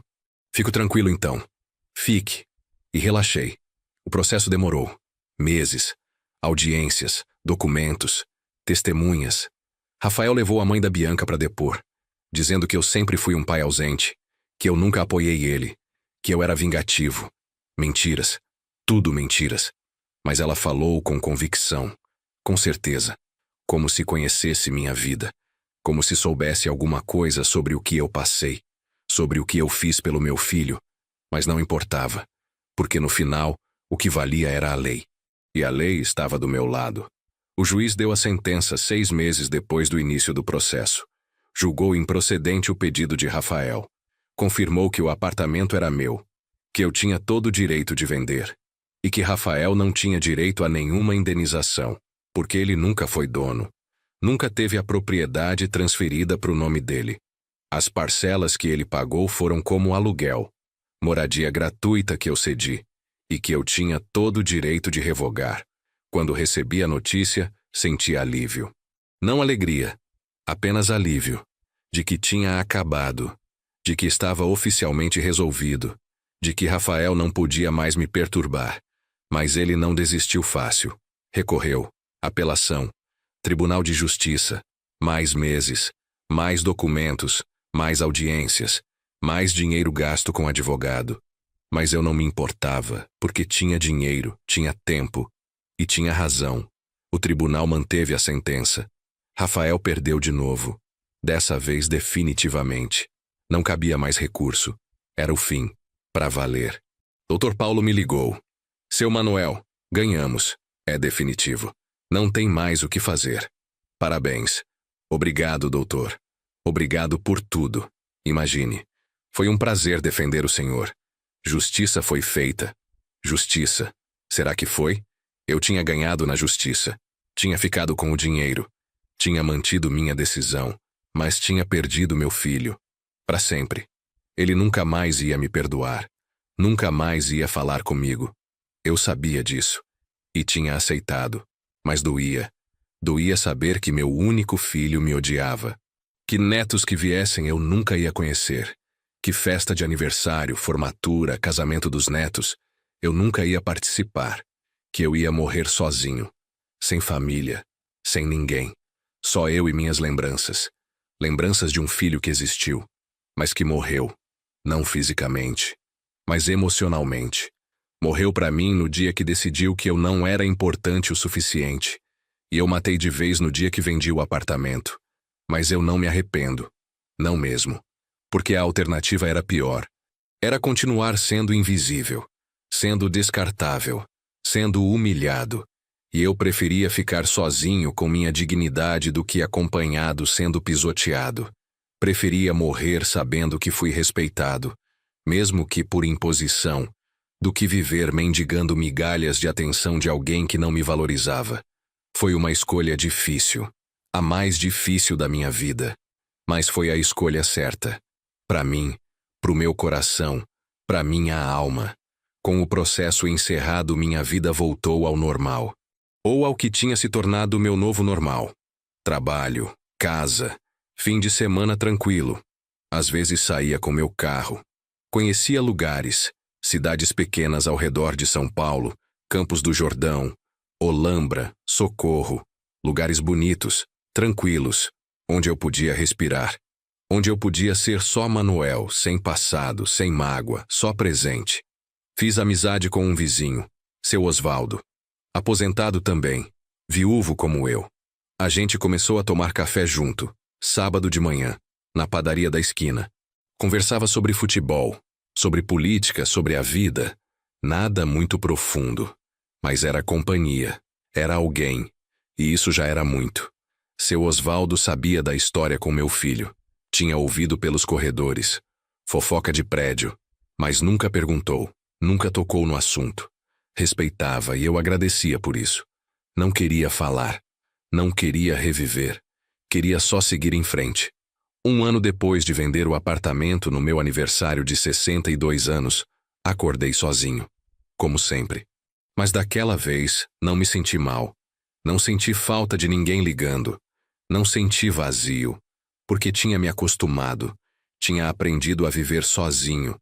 Fico tranquilo, então. Fique. E relaxei. O processo demorou. Meses. Audiências, documentos, testemunhas. Rafael levou a mãe da Bianca para depor, dizendo que eu sempre fui um pai ausente, que eu nunca apoiei ele, que eu era vingativo. Mentiras. Tudo mentiras. Mas ela falou com convicção, com certeza, como se conhecesse minha vida, como se soubesse alguma coisa sobre o que eu passei, sobre o que eu fiz pelo meu filho, mas não importava, porque no final, o que valia era a lei. E a lei estava do meu lado. O juiz deu a sentença 6 meses depois do início do processo. Julgou improcedente o pedido de Rafael. Confirmou que o apartamento era meu, que eu tinha todo o direito de vender, e que Rafael não tinha direito a nenhuma indenização, porque ele nunca foi dono. Nunca teve a propriedade transferida para o nome dele. As parcelas que ele pagou foram como aluguel, moradia gratuita que eu cedi, e que eu tinha todo o direito de revogar. Quando recebi a notícia, senti alívio. Não alegria, apenas alívio, de que tinha acabado, de que estava oficialmente resolvido, de que Rafael não podia mais me perturbar. Mas ele não desistiu fácil. Recorreu, apelação, Tribunal de Justiça, mais meses, mais documentos, mais audiências, mais dinheiro gasto com advogado. Mas eu não me importava, porque tinha dinheiro, tinha tempo e tinha razão. O tribunal manteve a sentença. Rafael perdeu de novo. Dessa vez definitivamente. Não cabia mais recurso. Era o fim. Para valer. Dr. Paulo me ligou. Seu Manuel, ganhamos. É definitivo. Não tem mais o que fazer. Parabéns. Obrigado, doutor. Obrigado por tudo. Imagine. Foi um prazer defender o senhor. Justiça foi feita. Justiça. Será que foi? Eu tinha ganhado na justiça. Tinha ficado com o dinheiro. Tinha mantido minha decisão. Mas tinha perdido meu filho. Para sempre. Ele nunca mais ia me perdoar. Nunca mais ia falar comigo. Eu sabia disso. E tinha aceitado. Mas doía. Doía saber que meu único filho me odiava. Que netos que viessem eu nunca ia conhecer. Que festa de aniversário, formatura, casamento dos netos, eu nunca ia participar. Que eu ia morrer sozinho. Sem família. Sem ninguém. Só eu e minhas lembranças. Lembranças de um filho que existiu, mas que morreu. Não fisicamente, mas emocionalmente. Morreu para mim no dia que decidiu que eu não era importante o suficiente. E eu matei de vez no dia que vendi o apartamento. Mas eu não me arrependo. Não mesmo. Porque a alternativa era pior. Era continuar sendo invisível, sendo descartável, sendo humilhado. E eu preferia ficar sozinho com minha dignidade do que acompanhado sendo pisoteado. Preferia morrer sabendo que fui respeitado, mesmo que por imposição, do que viver mendigando migalhas de atenção de alguém que não me valorizava. Foi uma escolha difícil, a mais difícil da minha vida. Mas foi a escolha certa. Para mim, pro meu coração, pra minha alma. Com o processo encerrado, minha vida voltou ao normal. Ou ao que tinha se tornado meu novo normal. Trabalho, casa, fim de semana tranquilo. Às vezes saía com meu carro. Conhecia lugares, cidades pequenas ao redor de São Paulo, Campos do Jordão, Olambra, Socorro, lugares bonitos, tranquilos, onde eu podia respirar. Onde eu podia ser só Manuel, sem passado, sem mágoa, só presente. Fiz amizade com um vizinho, seu Osvaldo. Aposentado também, viúvo como eu. A gente começou a tomar café junto, sábado de manhã, na padaria da esquina. Conversava sobre futebol, sobre política, sobre a vida. Nada muito profundo. Mas era companhia, era alguém. E isso já era muito. Seu Osvaldo sabia da história com meu filho. Tinha ouvido pelos corredores. Fofoca de prédio. Mas nunca perguntou, nunca tocou no assunto. Respeitava e eu agradecia por isso. Não queria falar. Não queria reviver. Queria só seguir em frente. 1 ano depois de vender o apartamento no meu aniversário de 62 anos, acordei sozinho. Como sempre. Mas daquela vez, não me senti mal. Não senti falta de ninguém ligando. Não senti vazio. Porque tinha me acostumado. Tinha aprendido a viver sozinho.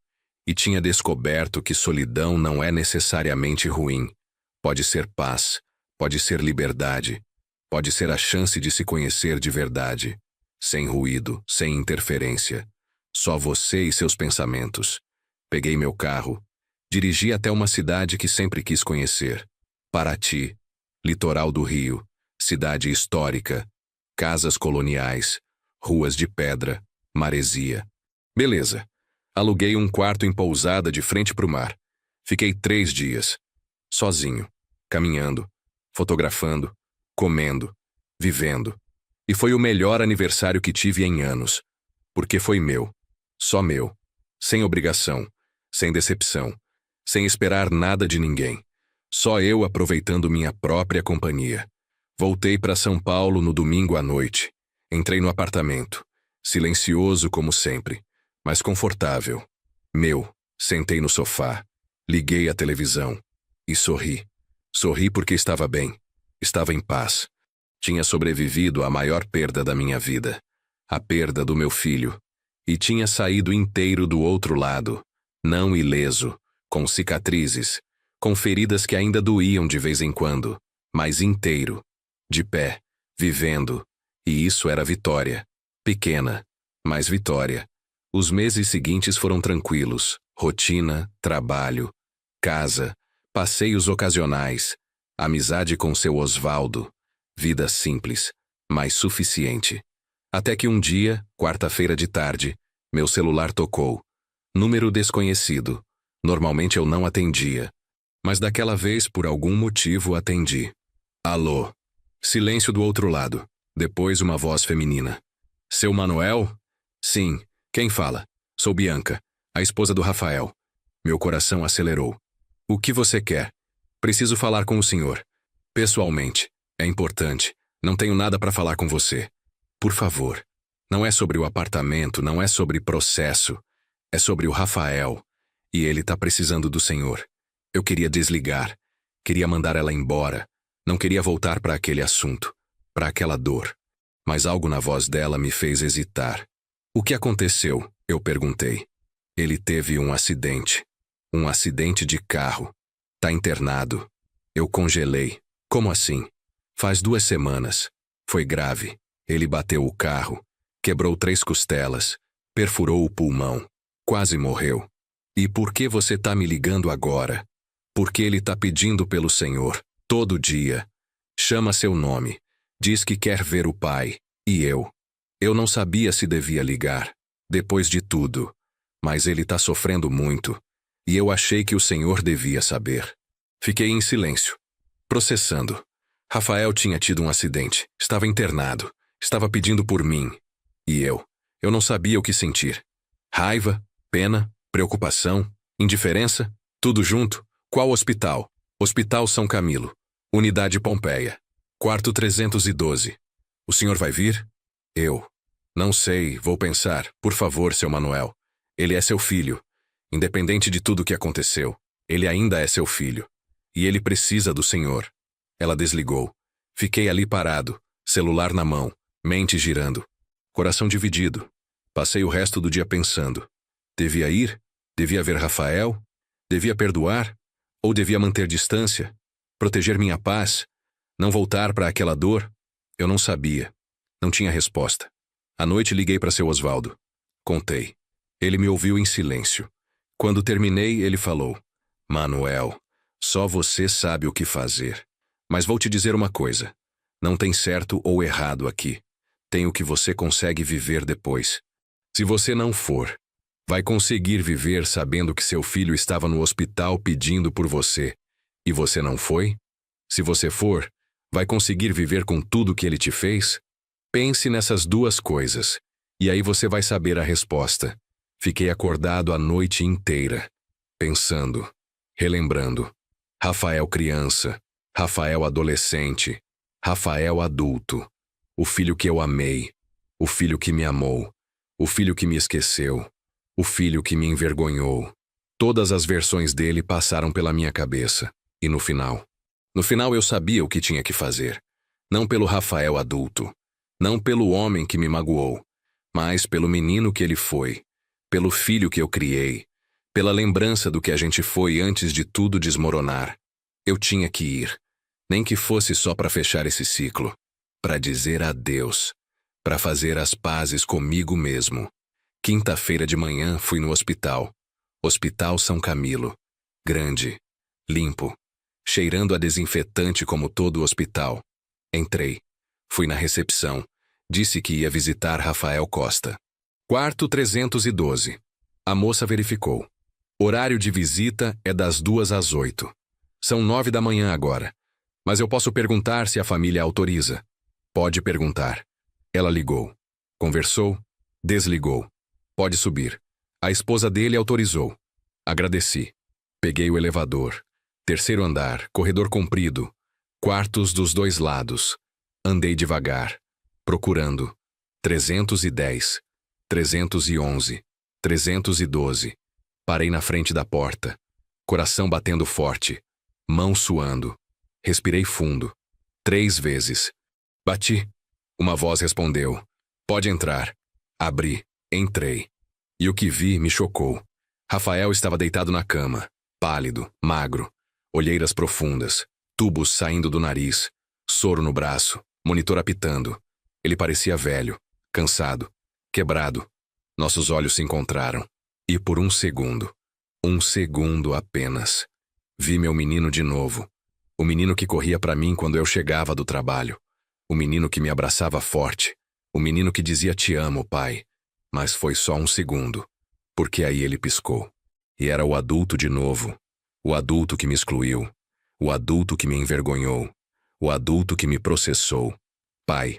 E tinha descoberto que solidão não é necessariamente ruim. Pode ser paz, pode ser liberdade, pode ser a chance de se conhecer de verdade. Sem ruído, sem interferência. Só você e seus pensamentos. Peguei meu carro, dirigi até uma cidade que sempre quis conhecer. Paraty, litoral do Rio, cidade histórica, casas coloniais, ruas de pedra, maresia. Beleza. Aluguei um quarto em pousada de frente para o mar. Fiquei 3 dias, sozinho, caminhando, fotografando, comendo, vivendo. E foi o melhor aniversário que tive em anos, porque foi meu, só meu, sem obrigação, sem decepção, sem esperar nada de ninguém. Só eu aproveitando minha própria companhia. Voltei para São Paulo no domingo à noite. Entrei no apartamento, silencioso como sempre, mas confortável. Meu, sentei no sofá, liguei a televisão e sorri. Sorri porque estava bem, estava em paz. Tinha sobrevivido à maior perda da minha vida, a perda do meu filho, e tinha saído inteiro do outro lado, não ileso, com cicatrizes, com feridas que ainda doíam de vez em quando, mas inteiro, de pé, vivendo, e isso era vitória. Pequena, mas vitória. Os meses seguintes foram tranquilos, rotina, trabalho, casa, passeios ocasionais, amizade com seu Osvaldo, vida simples, mas suficiente. Até que um dia, quarta-feira de tarde, meu celular tocou. Número desconhecido. Normalmente eu não atendia. Mas daquela vez, por algum motivo, atendi. Alô. Silêncio do outro lado. Depois uma voz feminina. Seu Manuel? Sim. Quem fala? Sou Bianca, a esposa do Rafael. Meu coração acelerou. O que você quer? Preciso falar com o senhor. Pessoalmente. É importante. Não tenho nada para falar com você. Por favor. Não é sobre o apartamento, não é sobre processo. É sobre o Rafael. E ele tá precisando do senhor. Eu queria desligar. Queria mandar ela embora. Não queria voltar para aquele assunto. Para aquela dor. Mas algo na voz dela me fez hesitar. O que aconteceu? Eu perguntei. Ele teve um acidente. Um acidente de carro. Tá internado. Eu congelei. Como assim? Faz 2 semanas. Foi grave. Ele bateu o carro. Quebrou 3 costelas. Perfurou o pulmão. Quase morreu. E por que você tá me ligando agora? Porque ele tá pedindo pelo senhor. Todo dia. Chama seu nome. Diz que quer ver o pai. E eu? Eu não sabia se devia ligar. Depois de tudo. Mas ele tá sofrendo muito. E eu achei que o senhor devia saber. Fiquei em silêncio. Processando. Rafael tinha tido um acidente. Estava internado. Estava pedindo por mim. E eu? Eu não sabia o que sentir. Raiva, pena, preocupação, indiferença, tudo junto. Qual hospital? Hospital São Camilo. Unidade Pompeia. Quarto 312. O senhor vai vir? Eu. Não sei, vou pensar. Por favor, seu Manuel. Ele é seu filho. Independente de tudo o que aconteceu, ele ainda é seu filho. E ele precisa do senhor. Ela desligou. Fiquei ali parado, celular na mão, mente girando. Coração dividido. Passei o resto do dia pensando. Devia ir? Devia ver Rafael? Devia perdoar? Ou devia manter distância? Proteger minha paz? Não voltar para aquela dor? Eu não sabia. Não tinha resposta. À noite liguei para seu Osvaldo. Contei. Ele me ouviu em silêncio. Quando terminei, ele falou: Manuel, só você sabe o que fazer. Mas vou te dizer uma coisa. Não tem certo ou errado aqui. Tem o que você consegue viver depois. Se você não for, vai conseguir viver sabendo que seu filho estava no hospital pedindo por você. E você não foi? Se você for, vai conseguir viver com tudo que ele te fez? Pense nessas 2 coisas. E aí você vai saber a resposta. Fiquei acordado a noite inteira, pensando, relembrando. Rafael criança, Rafael adolescente, Rafael adulto. O filho que eu amei, o filho que me amou, o filho que me esqueceu, o filho que me envergonhou. Todas as versões dele passaram pela minha cabeça. E no final eu sabia o que tinha que fazer. Não pelo Rafael adulto, não pelo homem que me magoou, mas pelo menino que ele foi, pelo filho que eu criei, pela lembrança do que a gente foi antes de tudo desmoronar. Eu tinha que ir, nem que fosse só para fechar esse ciclo, para dizer adeus, para fazer as pazes comigo mesmo. Quinta-feira de manhã fui no hospital. Hospital São Camilo. Grande, limpo, cheirando a desinfetante como todo o hospital. Entrei. Fui na recepção. Disse que ia visitar Rafael Costa. Quarto 312. A moça verificou. Horário de visita é das 2 às 8. São 9 da manhã agora. Mas eu posso perguntar se a família autoriza. Pode perguntar. Ela ligou. Conversou. Desligou. Pode subir. A esposa dele autorizou. Agradeci. Peguei o elevador. Terceiro andar, corredor comprido. Quartos dos dois lados. Andei devagar. Procurando. 310. 311. 312. Parei na frente da porta. Coração batendo forte. Mão suando. Respirei fundo. 3 vezes. Bati. Uma voz respondeu. Pode entrar. Abri. Entrei. E o que vi me chocou. Rafael estava deitado na cama. Pálido, magro. Olheiras profundas. Tubos saindo do nariz. Soro no braço. Monitor apitando. Ele parecia velho. Cansado. Quebrado. Nossos olhos se encontraram. E por um segundo apenas, vi meu menino de novo. O menino que corria para mim quando eu chegava do trabalho. O menino que me abraçava forte. O menino que dizia te amo, pai. Mas foi só um segundo. Porque aí ele piscou. E era o adulto de novo. O adulto que me excluiu. O adulto que me envergonhou. O adulto que me processou. Pai.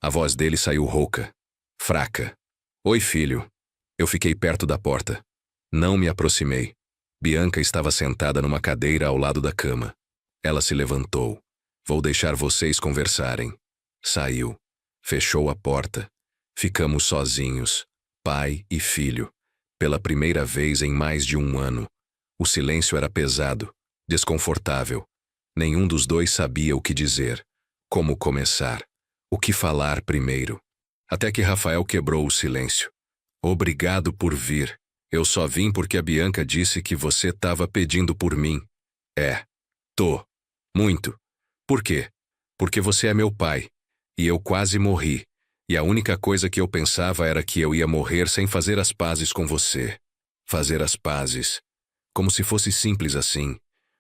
A voz dele saiu rouca. Fraca. Oi, filho. Eu fiquei perto da porta. Não me aproximei. Bianca estava sentada numa cadeira ao lado da cama. Ela se levantou. Vou deixar vocês conversarem. Saiu. Fechou a porta. Ficamos sozinhos. Pai e filho. Pela primeira vez em mais de um ano. O silêncio era pesado, desconfortável. Nenhum dos dois sabia o que dizer. Como começar. O que falar primeiro. Até que Rafael quebrou o silêncio. Obrigado por vir. Eu só vim porque a Bianca disse que você estava pedindo por mim. É. Tô. Muito. Por quê? Porque você é meu pai. E eu quase morri. E a única coisa que eu pensava era que eu ia morrer sem fazer as pazes com você. Fazer as pazes. Como se fosse simples assim.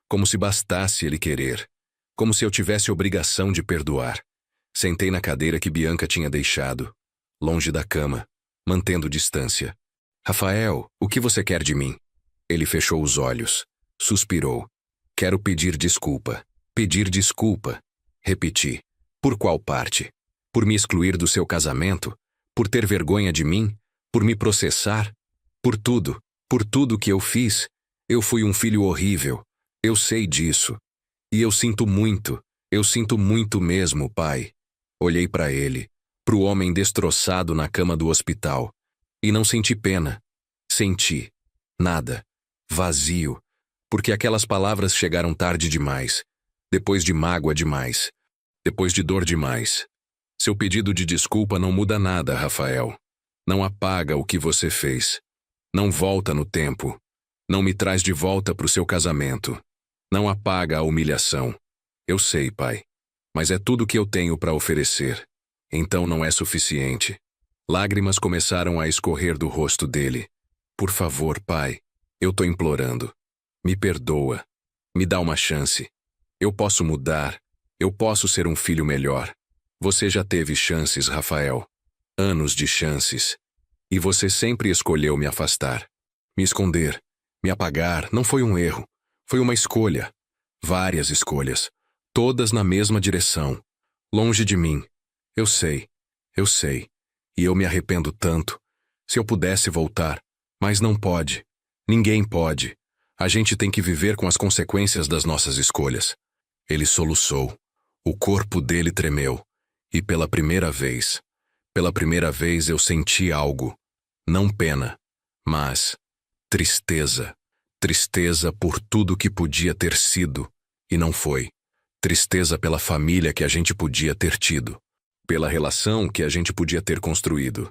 Como se bastasse ele querer. Como se eu tivesse obrigação de perdoar. Sentei na cadeira que Bianca tinha deixado. Longe da cama. Mantendo distância. Rafael, o que você quer de mim? Ele fechou os olhos. Suspirou. Quero pedir desculpa. Pedir desculpa. Repeti. Por qual parte? Por me excluir do seu casamento? Por ter vergonha de mim? Por me processar? Por tudo que eu fiz. Eu fui um filho horrível. Eu sei disso. E eu sinto muito mesmo, pai. Olhei para ele, pro homem destroçado na cama do hospital. E não senti pena. Senti. Nada. Vazio. Porque aquelas palavras chegaram tarde demais. Depois de mágoa demais. Depois de dor demais. Seu pedido de desculpa não muda nada, Rafael. Não apaga o que você fez. Não volta no tempo. Não me traz de volta pro seu casamento. Não apaga a humilhação. Eu sei, pai. Mas é tudo que eu tenho para oferecer. Então não é suficiente. Lágrimas começaram a escorrer do rosto dele. Por favor, pai. Eu tô implorando. Me perdoa. Me dá uma chance. Eu posso mudar. Eu posso ser um filho melhor. Você já teve chances, Rafael. Anos de chances. E você sempre escolheu me afastar. Me esconder. Me apagar não foi um erro. Foi uma escolha. Várias escolhas. Todas na mesma direção. Longe de mim. Eu sei. Eu sei. E eu me arrependo tanto. Se eu pudesse voltar. Mas não pode. Ninguém pode. A gente tem que viver com as consequências das nossas escolhas. Ele soluçou. O corpo dele tremeu. E pela primeira vez eu senti algo. Não pena, mas tristeza. Tristeza por tudo que podia ter sido e não foi. Tristeza pela família que a gente podia ter tido. Pela relação que a gente podia ter construído.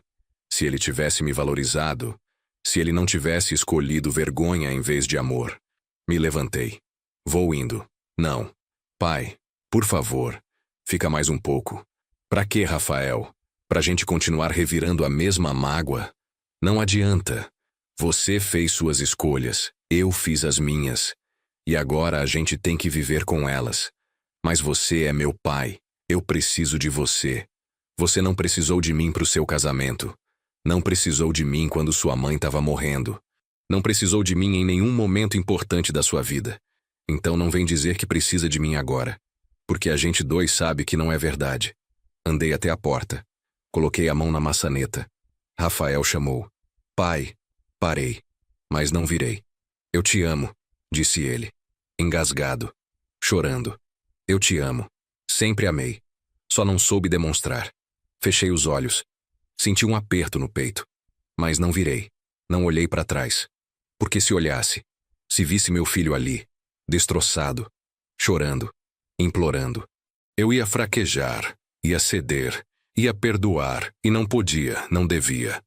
Se ele tivesse me valorizado, se ele não tivesse escolhido vergonha em vez de amor. Me levantei. Vou indo. Não. Pai, por favor, fica mais um pouco. Pra quê, Rafael? Pra gente continuar revirando a mesma mágoa? Não adianta. Você fez suas escolhas, eu fiz as minhas. E agora a gente tem que viver com elas. Mas você é meu pai. Eu preciso de você. Você não precisou de mim para o seu casamento. Não precisou de mim quando sua mãe estava morrendo. Não precisou de mim em nenhum momento importante da sua vida. Então não vem dizer que precisa de mim agora. Porque a gente dois sabe que não é verdade. Andei até a porta. Coloquei a mão na maçaneta. Rafael chamou. Pai. Parei. Mas não virei. Eu te amo, disse ele. Engasgado. Chorando. Eu te amo. Sempre amei. Só não soube demonstrar. Fechei os olhos. Senti um aperto no peito. Mas não virei. Não olhei para trás. Porque se olhasse, se visse meu filho ali, destroçado, chorando, implorando, eu ia fraquejar, ia ceder, ia perdoar, e não podia, não devia.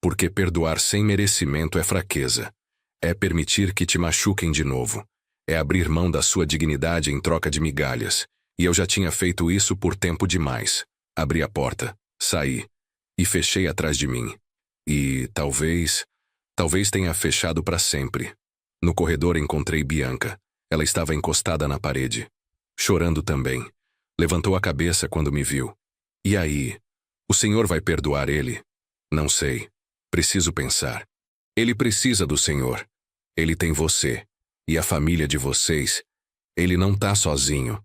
Porque perdoar sem merecimento é fraqueza. É permitir que te machuquem de novo. É abrir mão da sua dignidade em troca de migalhas. E eu já tinha feito isso por tempo demais. Abri a porta, saí, e fechei atrás de mim. E talvez tenha fechado para sempre. No corredor encontrei Bianca. Ela estava encostada na parede, chorando também. Levantou a cabeça quando me viu. E aí? O senhor vai perdoar ele? Não sei. Preciso pensar. Ele precisa do senhor. Ele tem você. E a família de vocês. Ele não tá sozinho.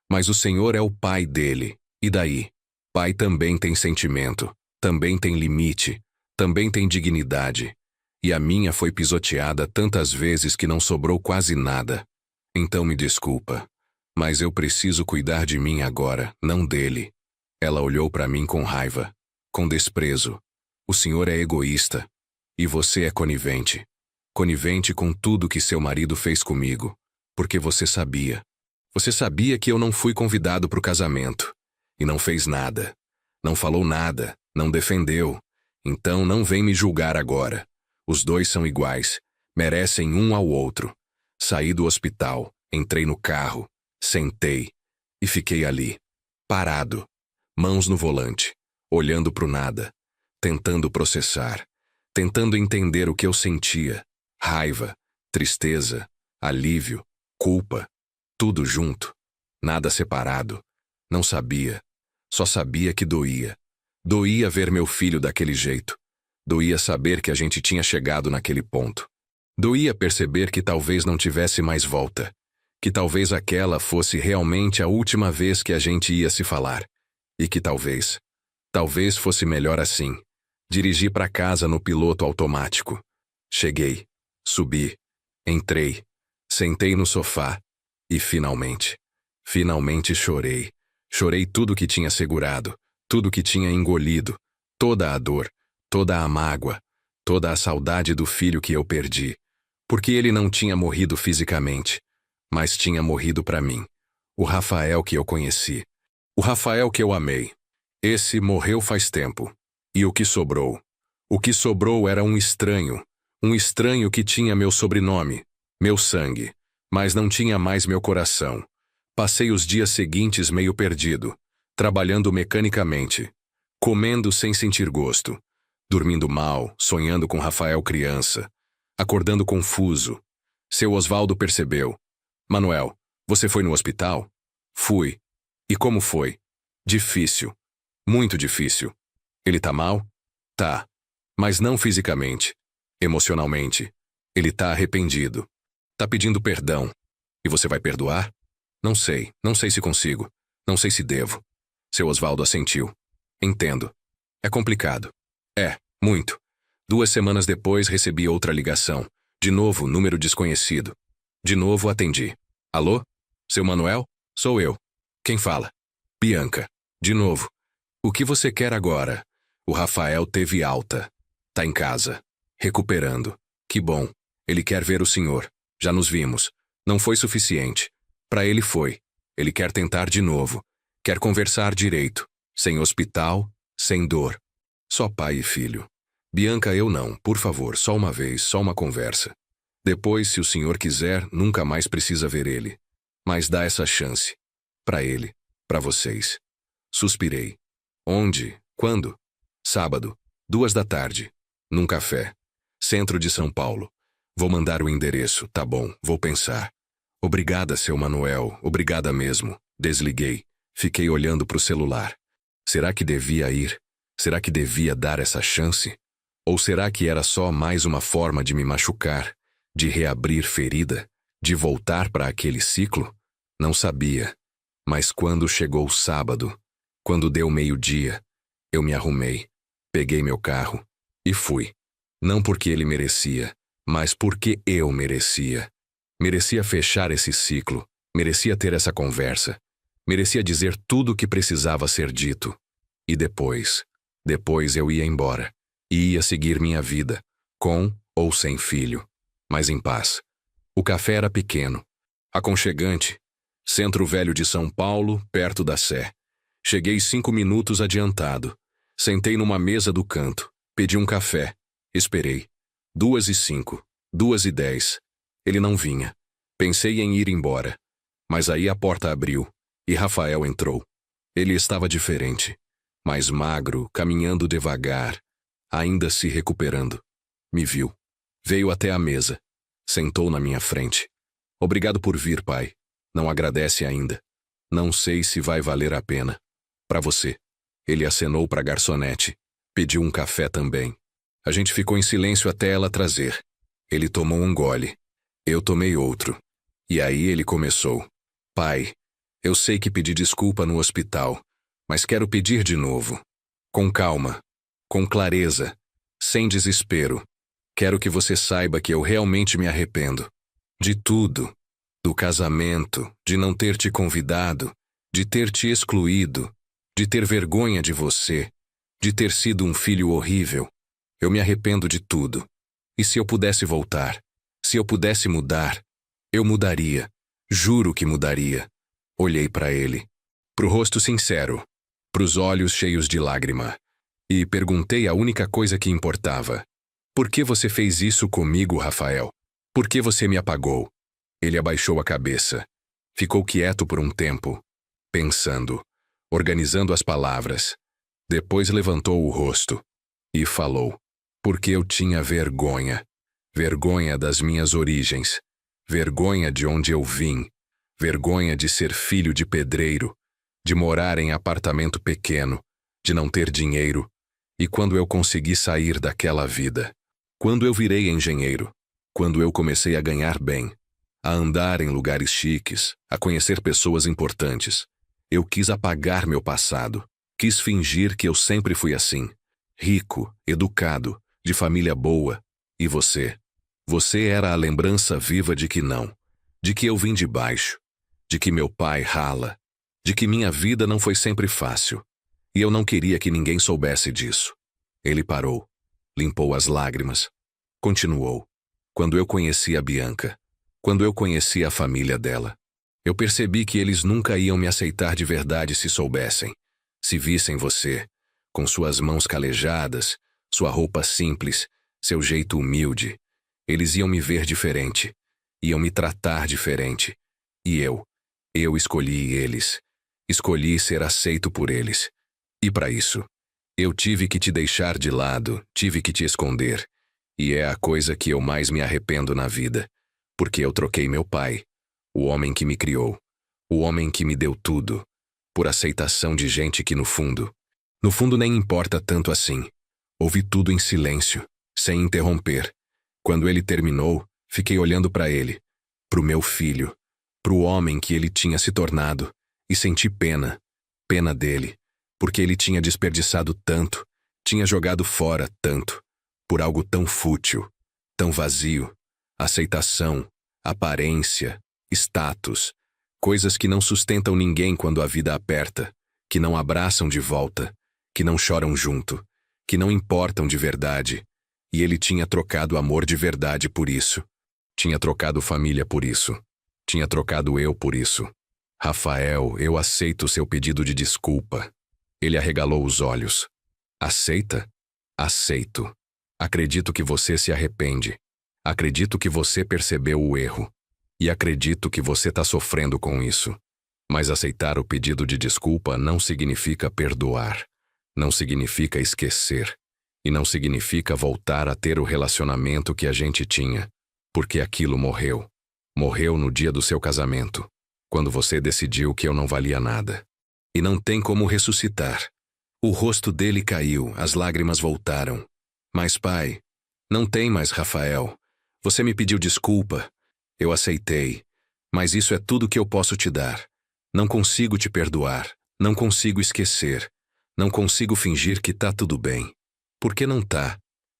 Mas o senhor é o pai dele. E daí? Pai também tem sentimento. Também tem limite. Também tem dignidade. E a minha foi pisoteada tantas vezes que não sobrou quase nada. Então me desculpa. Mas eu preciso cuidar de mim agora, não dele. Ela olhou para mim com raiva, com desprezo. O senhor é egoísta. E você é conivente. Conivente com tudo que seu marido fez comigo. Porque você sabia. Você sabia que eu não fui convidado para o casamento. E não fez nada. Não falou nada. Não defendeu. Então não vem me julgar agora. Os dois são iguais. Merecem um ao outro. Saí do hospital. Entrei no carro. Sentei. E fiquei ali. Parado. Mãos no volante. Olhando para o nada. Tentando processar. Tentando entender o que eu sentia. Raiva. Tristeza. Alívio. Culpa. Tudo junto. Nada separado. Não sabia. Só sabia que doía. Doía ver meu filho daquele jeito. Doía saber que a gente tinha chegado naquele ponto. Doía perceber que talvez não tivesse mais volta. Que talvez aquela fosse realmente a última vez que a gente ia se falar. E que talvez fosse melhor assim. Dirigi para casa no piloto automático. Cheguei. Subi. Entrei. Sentei no sofá. E finalmente chorei. Chorei tudo que tinha segurado. Tudo que tinha engolido. Toda a dor. Toda a mágoa, toda a saudade do filho que eu perdi. Porque ele não tinha morrido fisicamente, mas tinha morrido para mim. O Rafael que eu conheci. O Rafael que eu amei. Esse morreu faz tempo. E o que sobrou? O que sobrou era um estranho. Um estranho que tinha meu sobrenome, meu sangue, mas não tinha mais meu coração. Passei os dias seguintes meio perdido, trabalhando mecanicamente, comendo sem sentir gosto. Dormindo mal, sonhando com Rafael criança, acordando confuso. Seu Osvaldo percebeu. Manuel, você foi no hospital? Fui. E como foi? Difícil. Muito difícil. Ele tá mal? Tá. Mas não fisicamente. Emocionalmente. Ele tá arrependido. Tá pedindo perdão. E você vai perdoar? Não sei. Não sei se consigo. Não sei se devo. Seu Osvaldo assentiu. Entendo. É complicado. É, muito. 2 semanas depois recebi outra ligação. De novo, número desconhecido. De novo atendi. Alô? Seu Manuel? Sou eu. Quem fala? Bianca. De novo. O que você quer agora? O Rafael teve alta. Tá em casa. Recuperando. Que bom. Ele quer ver o senhor. Já nos vimos. Não foi suficiente. Para ele foi. Ele quer tentar de novo. Quer conversar direito. Sem hospital, sem dor. Só pai e filho. Bianca, eu não, por favor, só uma vez, só uma conversa. Depois, se o senhor quiser, nunca mais precisa ver ele. Mas dá essa chance. Para ele, para vocês. Suspirei. Onde? Quando? Sábado, 2 da tarde. Num café. Centro de São Paulo. Vou mandar o endereço, tá bom, vou pensar. Obrigada, seu Manuel, obrigada mesmo. Desliguei. Fiquei olhando para o celular. Será que devia ir? Será que devia dar essa chance? Ou será que era só mais uma forma de me machucar, de reabrir ferida, de voltar para aquele ciclo? Não sabia. Mas quando chegou o sábado, quando deu meio-dia, eu me arrumei, peguei meu carro e fui. Não porque ele merecia, mas porque eu merecia. Merecia fechar esse ciclo, merecia ter essa conversa, merecia dizer tudo o que precisava ser dito. E depois eu ia embora, e ia seguir minha vida, com ou sem filho, mas em paz. O café era pequeno, aconchegante, Centro Velho de São Paulo, perto da Sé. Cheguei 5 minutos adiantado. Sentei numa mesa do canto, pedi um café, esperei. 2h05, 2h10. Ele não vinha. Pensei em ir embora. Mas aí a porta abriu, e Rafael entrou. Ele estava diferente, mais magro, caminhando devagar, ainda se recuperando. Me viu. Veio até a mesa. Sentou na minha frente. Obrigado por vir, pai. Não agradece ainda. Não sei se vai valer a pena. Para você. Ele acenou para a garçonete. Pediu um café também. A gente ficou em silêncio até ela trazer. Ele tomou um gole. Eu tomei outro. E aí ele começou. Pai, eu sei que pedi desculpa no hospital, mas quero pedir de novo. Com calma. Com clareza. Sem desespero. Quero que você saiba que eu realmente me arrependo. De tudo. Do casamento, de não ter te convidado, de ter te excluído, de ter vergonha de você, de ter sido um filho horrível. Eu me arrependo de tudo. E se eu pudesse voltar, se eu pudesse mudar, eu mudaria. Juro que mudaria. Olhei para ele, pro rosto sincero, pros olhos cheios de lágrima, e perguntei a única coisa que importava. Por que você fez isso comigo, Rafael? Por que você me apagou? Ele abaixou a cabeça. Ficou quieto por um tempo, pensando, organizando as palavras. Depois levantou o rosto e falou. Porque eu tinha vergonha. Vergonha das minhas origens. Vergonha de onde eu vim. Vergonha de ser filho de pedreiro. De morar em apartamento pequeno. De não ter dinheiro. E quando eu consegui sair daquela vida. Quando eu virei engenheiro. Quando eu comecei a ganhar bem. A andar em lugares chiques, a conhecer pessoas importantes. Eu quis apagar meu passado. Quis fingir que eu sempre fui assim. Rico, educado, de família boa. E você? Você era a lembrança viva de que não. De que eu vim de baixo. De que meu pai rala. De que minha vida não foi sempre fácil. E eu não queria que ninguém soubesse disso. Ele parou. Limpou as lágrimas. Continuou. Quando eu conheci a Bianca. Quando eu conheci a família dela, eu percebi que eles nunca iam me aceitar de verdade se soubessem. Se vissem você, com suas mãos calejadas, sua roupa simples, seu jeito humilde, eles iam me ver diferente, iam me tratar diferente. E eu escolhi eles. Escolhi ser aceito por eles. E para isso, eu tive que te deixar de lado, tive que te esconder. E é a coisa que eu mais me arrependo na vida. Porque eu troquei meu pai, o homem que me criou, o homem que me deu tudo, por aceitação de gente que no fundo nem importa tanto assim. Ouvi tudo em silêncio, sem interromper. Quando ele terminou, fiquei olhando para ele, pro meu filho, pro homem que ele tinha se tornado, e senti pena dele, porque ele tinha desperdiçado tanto, tinha jogado fora tanto, por algo tão fútil, tão vazio. Aceitação, aparência, status, coisas que não sustentam ninguém quando a vida aperta, que não abraçam de volta, que não choram junto, que não importam de verdade. E ele tinha trocado amor de verdade por isso. Tinha trocado família por isso. Tinha trocado eu por isso. Rafael, eu aceito seu pedido de desculpa. Ele arregalou os olhos. Aceita? Aceito. Acredito que você se arrepende. Acredito que você percebeu o erro. E acredito que você está sofrendo com isso. Mas aceitar o pedido de desculpa não significa perdoar. Não significa esquecer. E não significa voltar a ter o relacionamento que a gente tinha. Porque aquilo morreu. Morreu no dia do seu casamento, quando você decidiu que eu não valia nada. E não tem como ressuscitar. O rosto dele caiu, as lágrimas voltaram. Mas, pai, não tem mais Rafael. Você me pediu desculpa. Eu aceitei. Mas isso é tudo que eu posso te dar. Não consigo te perdoar. Não consigo esquecer. Não consigo fingir que tá tudo bem. Por que não tá?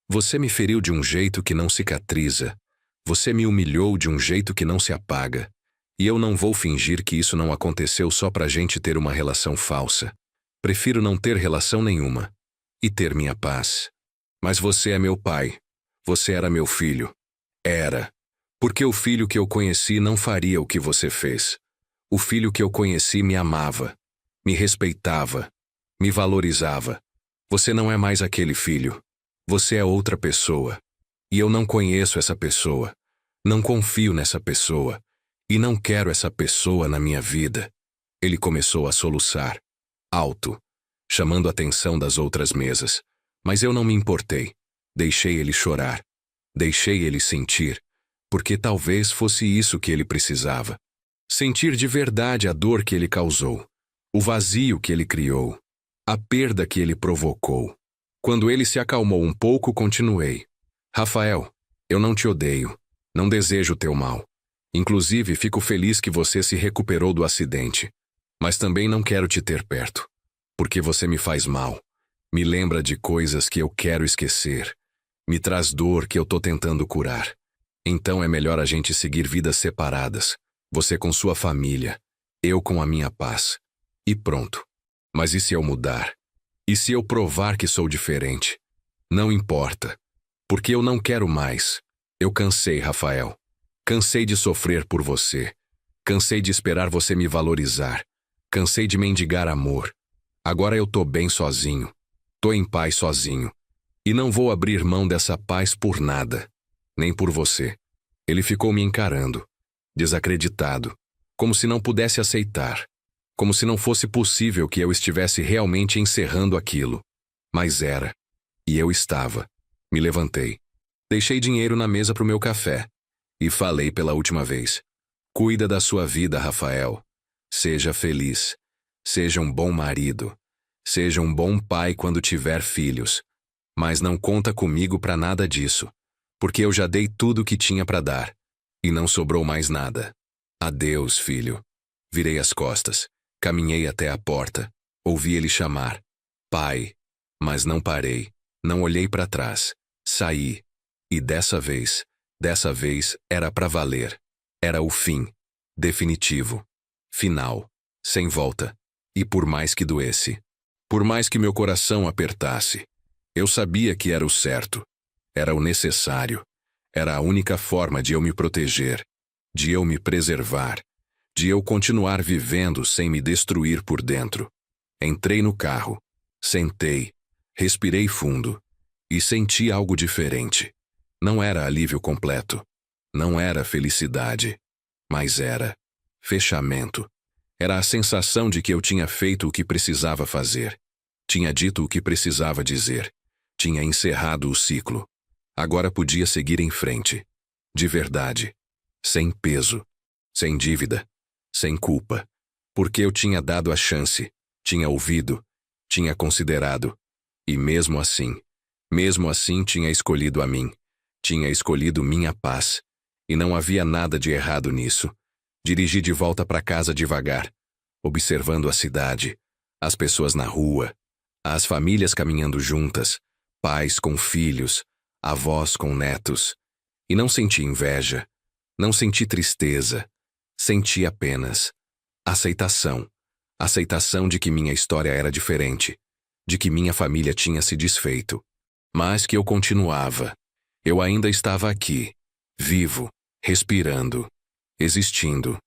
Você me feriu de um jeito que não cicatriza. Você me humilhou de um jeito que não se apaga. E eu não vou fingir que isso não aconteceu só pra gente ter uma relação falsa. Prefiro não ter relação nenhuma. E ter minha paz. Mas você é meu pai. Você era meu filho. Era. Porque o filho que eu conheci não faria o que você fez. O filho que eu conheci me amava. Me respeitava. Me valorizava. Você não é mais aquele filho. Você é outra pessoa. E eu não conheço essa pessoa. Não confio nessa pessoa. E não quero essa pessoa na minha vida. Ele começou a soluçar. Alto. Chamando a atenção das outras mesas. Mas eu não me importei. Deixei ele chorar. Deixei ele sentir. Porque talvez fosse isso que ele precisava. Sentir de verdade a dor que ele causou. O vazio que ele criou. A perda que ele provocou. Quando ele se acalmou um pouco, continuei. Rafael, eu não te odeio. Não desejo teu mal. Inclusive, fico feliz que você se recuperou do acidente. Mas também não quero te ter perto. Porque você me faz mal. Me lembra de coisas que eu quero esquecer. Me traz dor que eu tô tentando curar. Então é melhor a gente seguir vidas separadas. Você com sua família. Eu com a minha paz. E pronto. Mas e se eu mudar? E se eu provar que sou diferente? Não importa. Porque eu não quero mais. Eu cansei, Rafael. Cansei de sofrer por você. Cansei de esperar você me valorizar. Cansei de mendigar amor. Agora eu tô bem sozinho. Tô em paz sozinho. E não vou abrir mão dessa paz por nada. Nem por você. Ele ficou me encarando. Desacreditado. Como se não pudesse aceitar. Como se não fosse possível que eu estivesse realmente encerrando aquilo. Mas era. E eu estava. Me levantei. Deixei dinheiro na mesa pro meu café. E falei pela última vez. Cuida da sua vida, Rafael. Seja feliz. Seja um bom marido. Seja um bom pai quando tiver filhos. Mas não conta comigo pra nada disso. Porque eu já dei tudo o que tinha pra dar. E não sobrou mais nada. Adeus, filho. Virei as costas. Caminhei até a porta. Ouvi ele chamar. Pai. Mas não parei. Não olhei pra trás. Saí. E dessa vez era pra valer. Era o fim. Definitivo. Final. Sem volta. E por mais que doesse. Por mais que meu coração apertasse. Eu sabia que era o certo. Era o necessário. Era a única forma de eu me proteger. De eu me preservar. De eu continuar vivendo sem me destruir por dentro. Entrei no carro. Sentei. Respirei fundo. E senti algo diferente. Não era alívio completo. Não era felicidade. Mas era fechamento. Era a sensação de que eu tinha feito o que precisava fazer. Tinha dito o que precisava dizer. Tinha encerrado o ciclo. Agora podia seguir em frente. De verdade. Sem peso. Sem dívida. Sem culpa. Porque eu tinha dado a chance. Tinha ouvido. Tinha considerado. E mesmo assim tinha escolhido a mim. Tinha escolhido minha paz. E não havia nada de errado nisso. Dirigi de volta para casa devagar, observando a cidade, as pessoas na rua, as famílias caminhando juntas, pais com filhos, avós com netos. E não senti inveja, não senti tristeza, senti apenas aceitação. Aceitação de que minha história era diferente, de que minha família tinha se desfeito, mas que eu continuava. Eu ainda estava aqui, vivo, respirando, existindo.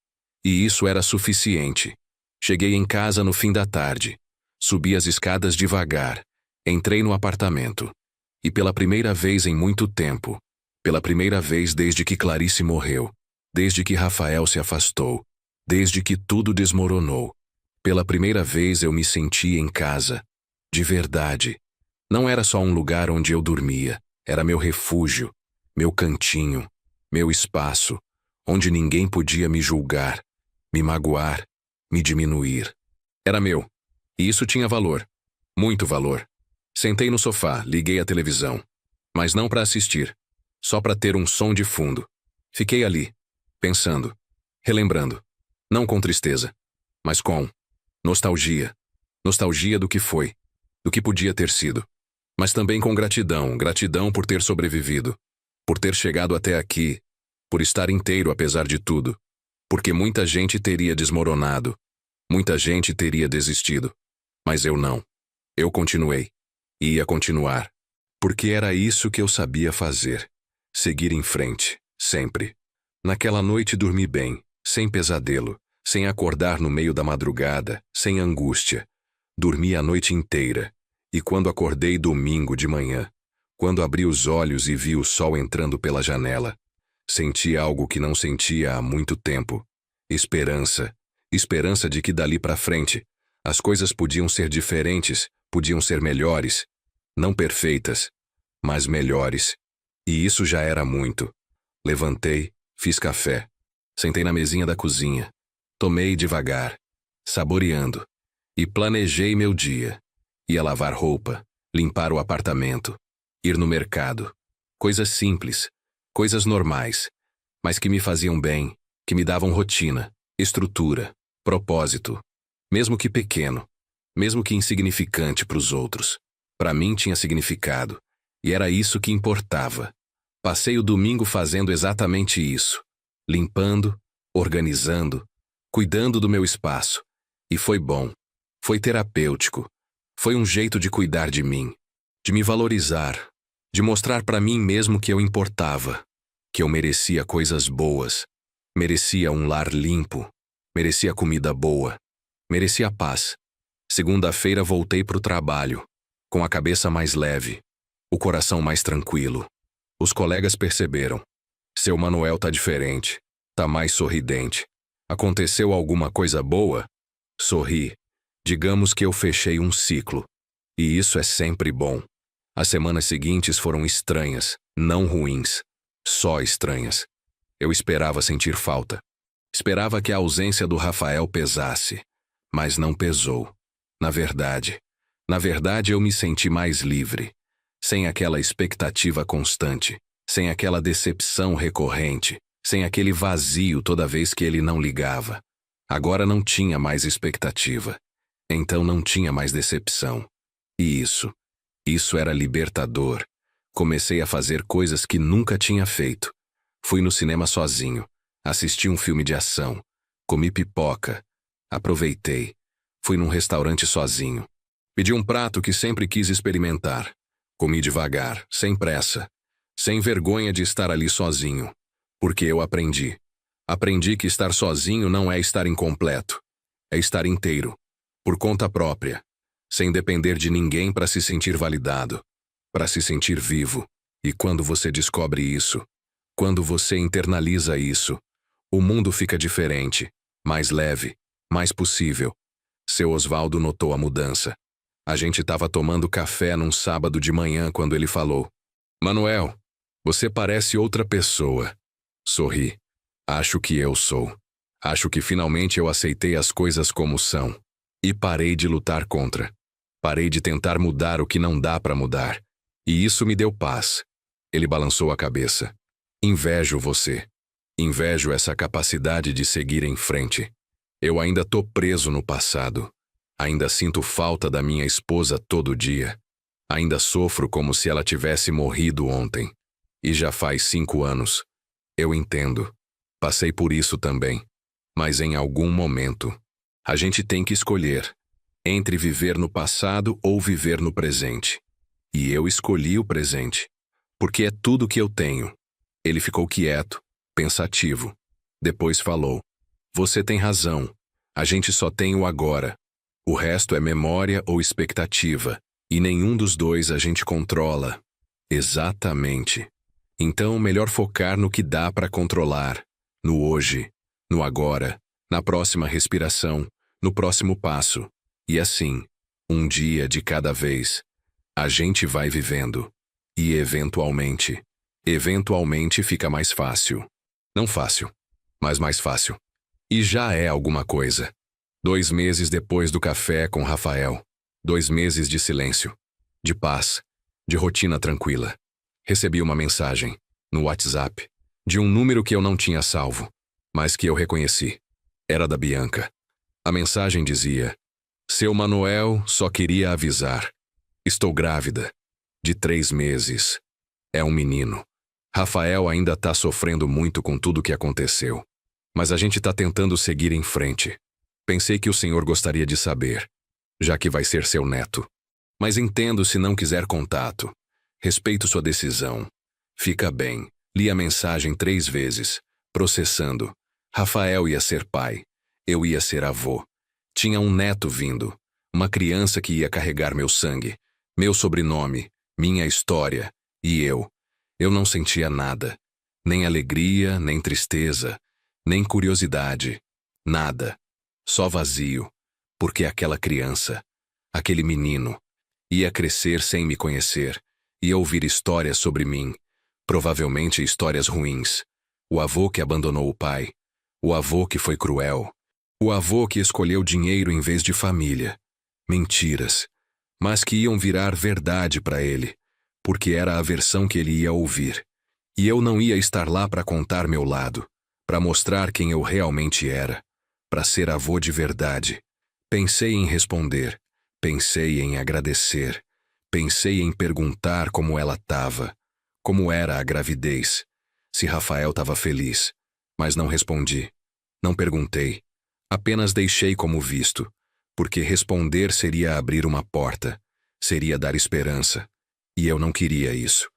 E isso era suficiente. Cheguei em casa no fim da tarde. Subi as escadas devagar. Entrei no apartamento. E pela primeira vez em muito tempo, pela primeira vez desde que Clarice morreu, desde que Rafael se afastou, desde que tudo desmoronou, pela primeira vez eu me senti em casa. De verdade. Não era só um lugar onde eu dormia. Era meu refúgio, meu cantinho, meu espaço, onde ninguém podia me julgar, me magoar, me diminuir. Era meu. E isso tinha valor. Muito valor. Sentei no sofá, liguei a televisão. Mas não para assistir. Só para ter um som de fundo. Fiquei ali, pensando, relembrando. Não com tristeza, mas com nostalgia. Nostalgia do que foi, do que podia ter sido. Mas também com gratidão, gratidão por ter sobrevivido, por ter chegado até aqui, por estar inteiro apesar de tudo. Porque muita gente teria desmoronado, muita gente teria desistido. Mas eu não. Eu continuei. E ia continuar. Porque era isso que eu sabia fazer. Seguir em frente, sempre. Naquela noite dormi bem, sem pesadelo, sem acordar no meio da madrugada, sem angústia. Dormi a noite inteira. E quando acordei domingo de manhã, quando abri os olhos e vi o sol entrando pela janela, senti algo que não sentia há muito tempo. Esperança. Esperança de que dali para frente, as coisas podiam ser diferentes, podiam ser melhores. Não perfeitas, mas melhores. E isso já era muito. Levantei, fiz café. Sentei na mesinha da cozinha. Tomei devagar, saboreando. E planejei meu dia. Ia lavar roupa, limpar o apartamento, ir no mercado. Coisas simples, coisas normais, mas que me faziam bem, que me davam rotina, estrutura, propósito. Mesmo que pequeno, mesmo que insignificante para os outros. Para mim tinha significado, e era isso que importava. Passei o domingo fazendo exatamente isso. Limpando, organizando, cuidando do meu espaço. E foi bom, foi terapêutico. Foi um jeito de cuidar de mim, de me valorizar, de mostrar para mim mesmo que eu importava, que eu merecia coisas boas, merecia um lar limpo, merecia comida boa, merecia paz. Segunda-feira voltei pro trabalho, com a cabeça mais leve, o coração mais tranquilo. Os colegas perceberam. Seu Manuel tá diferente, tá mais sorridente. Aconteceu alguma coisa boa? Sorri. Digamos que eu fechei um ciclo. E isso é sempre bom. As semanas seguintes foram estranhas, não ruins. Só estranhas. Eu esperava sentir falta. Esperava que a ausência do Rafael pesasse. Mas não pesou. Na verdade eu me senti mais livre. Sem aquela expectativa constante. Sem aquela decepção recorrente. Sem aquele vazio toda vez que ele não ligava. Agora não tinha mais expectativa. Então não tinha mais decepção. E isso era libertador. Comecei a fazer coisas que nunca tinha feito. Fui no cinema sozinho. Assisti um filme de ação. Comi pipoca. Aproveitei. Fui num restaurante sozinho. Pedi um prato que sempre quis experimentar. Comi devagar, sem pressa. Sem vergonha de estar ali sozinho. Porque eu aprendi. Aprendi que estar sozinho não é estar incompleto. É estar inteiro. Por conta própria, sem depender de ninguém para se sentir validado, para se sentir vivo. E quando você descobre isso, quando você internaliza isso, o mundo fica diferente, mais leve, mais possível. Seu Osvaldo notou a mudança. A gente estava tomando café num sábado de manhã quando ele falou: Manuel, você parece outra pessoa. Sorri. Acho que eu sou. Acho que finalmente eu aceitei as coisas como são. E parei de lutar contra. Parei de tentar mudar o que não dá para mudar. E isso me deu paz. Ele balançou a cabeça. Invejo você. Invejo essa capacidade de seguir em frente. Eu ainda tô preso no passado. Ainda sinto falta da minha esposa todo dia. Ainda sofro como se ela tivesse morrido ontem. E já faz 5 anos. Eu entendo. Passei por isso também. Mas em algum momento, a gente tem que escolher entre viver no passado ou viver no presente. E eu escolhi o presente, porque é tudo que eu tenho. Ele ficou quieto, pensativo. Depois falou: Você tem razão. A gente só tem o agora. O resto é memória ou expectativa, e nenhum dos dois a gente controla. Exatamente. Então, melhor focar no que dá para controlar, no hoje, no agora, na próxima respiração, no próximo passo. E assim, um dia de cada vez, a gente vai vivendo. E eventualmente fica mais fácil. Não fácil, mas mais fácil. E já é alguma coisa. 2 meses depois do café com Rafael. 2 meses de silêncio, de paz, de rotina tranquila. Recebi uma mensagem, no WhatsApp, de um número que eu não tinha salvo, mas que eu reconheci. Era da Bianca. A mensagem dizia: Seu Manuel só queria avisar. Estou grávida. De 3 meses. É um menino. Rafael ainda tá sofrendo muito com tudo que aconteceu. Mas a gente tá tentando seguir em frente. Pensei que o senhor gostaria de saber, já que vai ser seu neto. Mas entendo se não quiser contato. Respeito sua decisão. Fica bem. Li a mensagem 3 vezes, processando. Rafael ia ser pai. Eu ia ser avô. Tinha um neto vindo. Uma criança que ia carregar meu sangue, meu sobrenome, minha história. E eu. Eu não sentia nada. Nem alegria, nem tristeza, nem curiosidade. Nada. Só vazio. Porque aquela criança, aquele menino, ia crescer sem me conhecer, ia ouvir histórias sobre mim, provavelmente histórias ruins. O avô que abandonou o pai, o avô que foi cruel, o avô que escolheu dinheiro em vez de família. Mentiras, mas que iam virar verdade para ele, porque era a versão que ele ia ouvir. E eu não ia estar lá para contar meu lado, para mostrar quem eu realmente era, para ser avô de verdade. Pensei em responder, pensei em agradecer, pensei em perguntar como ela estava, como era a gravidez, se Rafael estava feliz, mas não respondi, não perguntei, apenas deixei como visto, porque responder seria abrir uma porta, seria dar esperança, e eu não queria isso.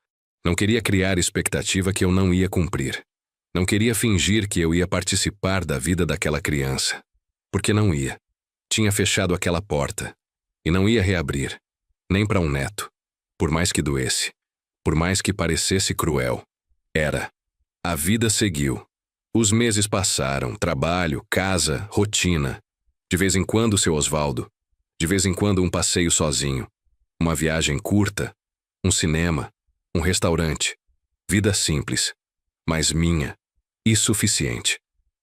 Não queria criar expectativa que eu não ia cumprir. Não queria fingir que eu ia participar da vida daquela criança, porque não ia. Tinha fechado aquela porta, e não ia reabrir, nem para um neto, por mais que doesse, por mais que parecesse cruel. Era. A vida seguiu. Os meses passaram, trabalho, casa, rotina. De vez em quando seu Osvaldo, de vez em quando um passeio sozinho, uma viagem curta, um cinema, um restaurante. Vida simples, mas minha, e suficiente.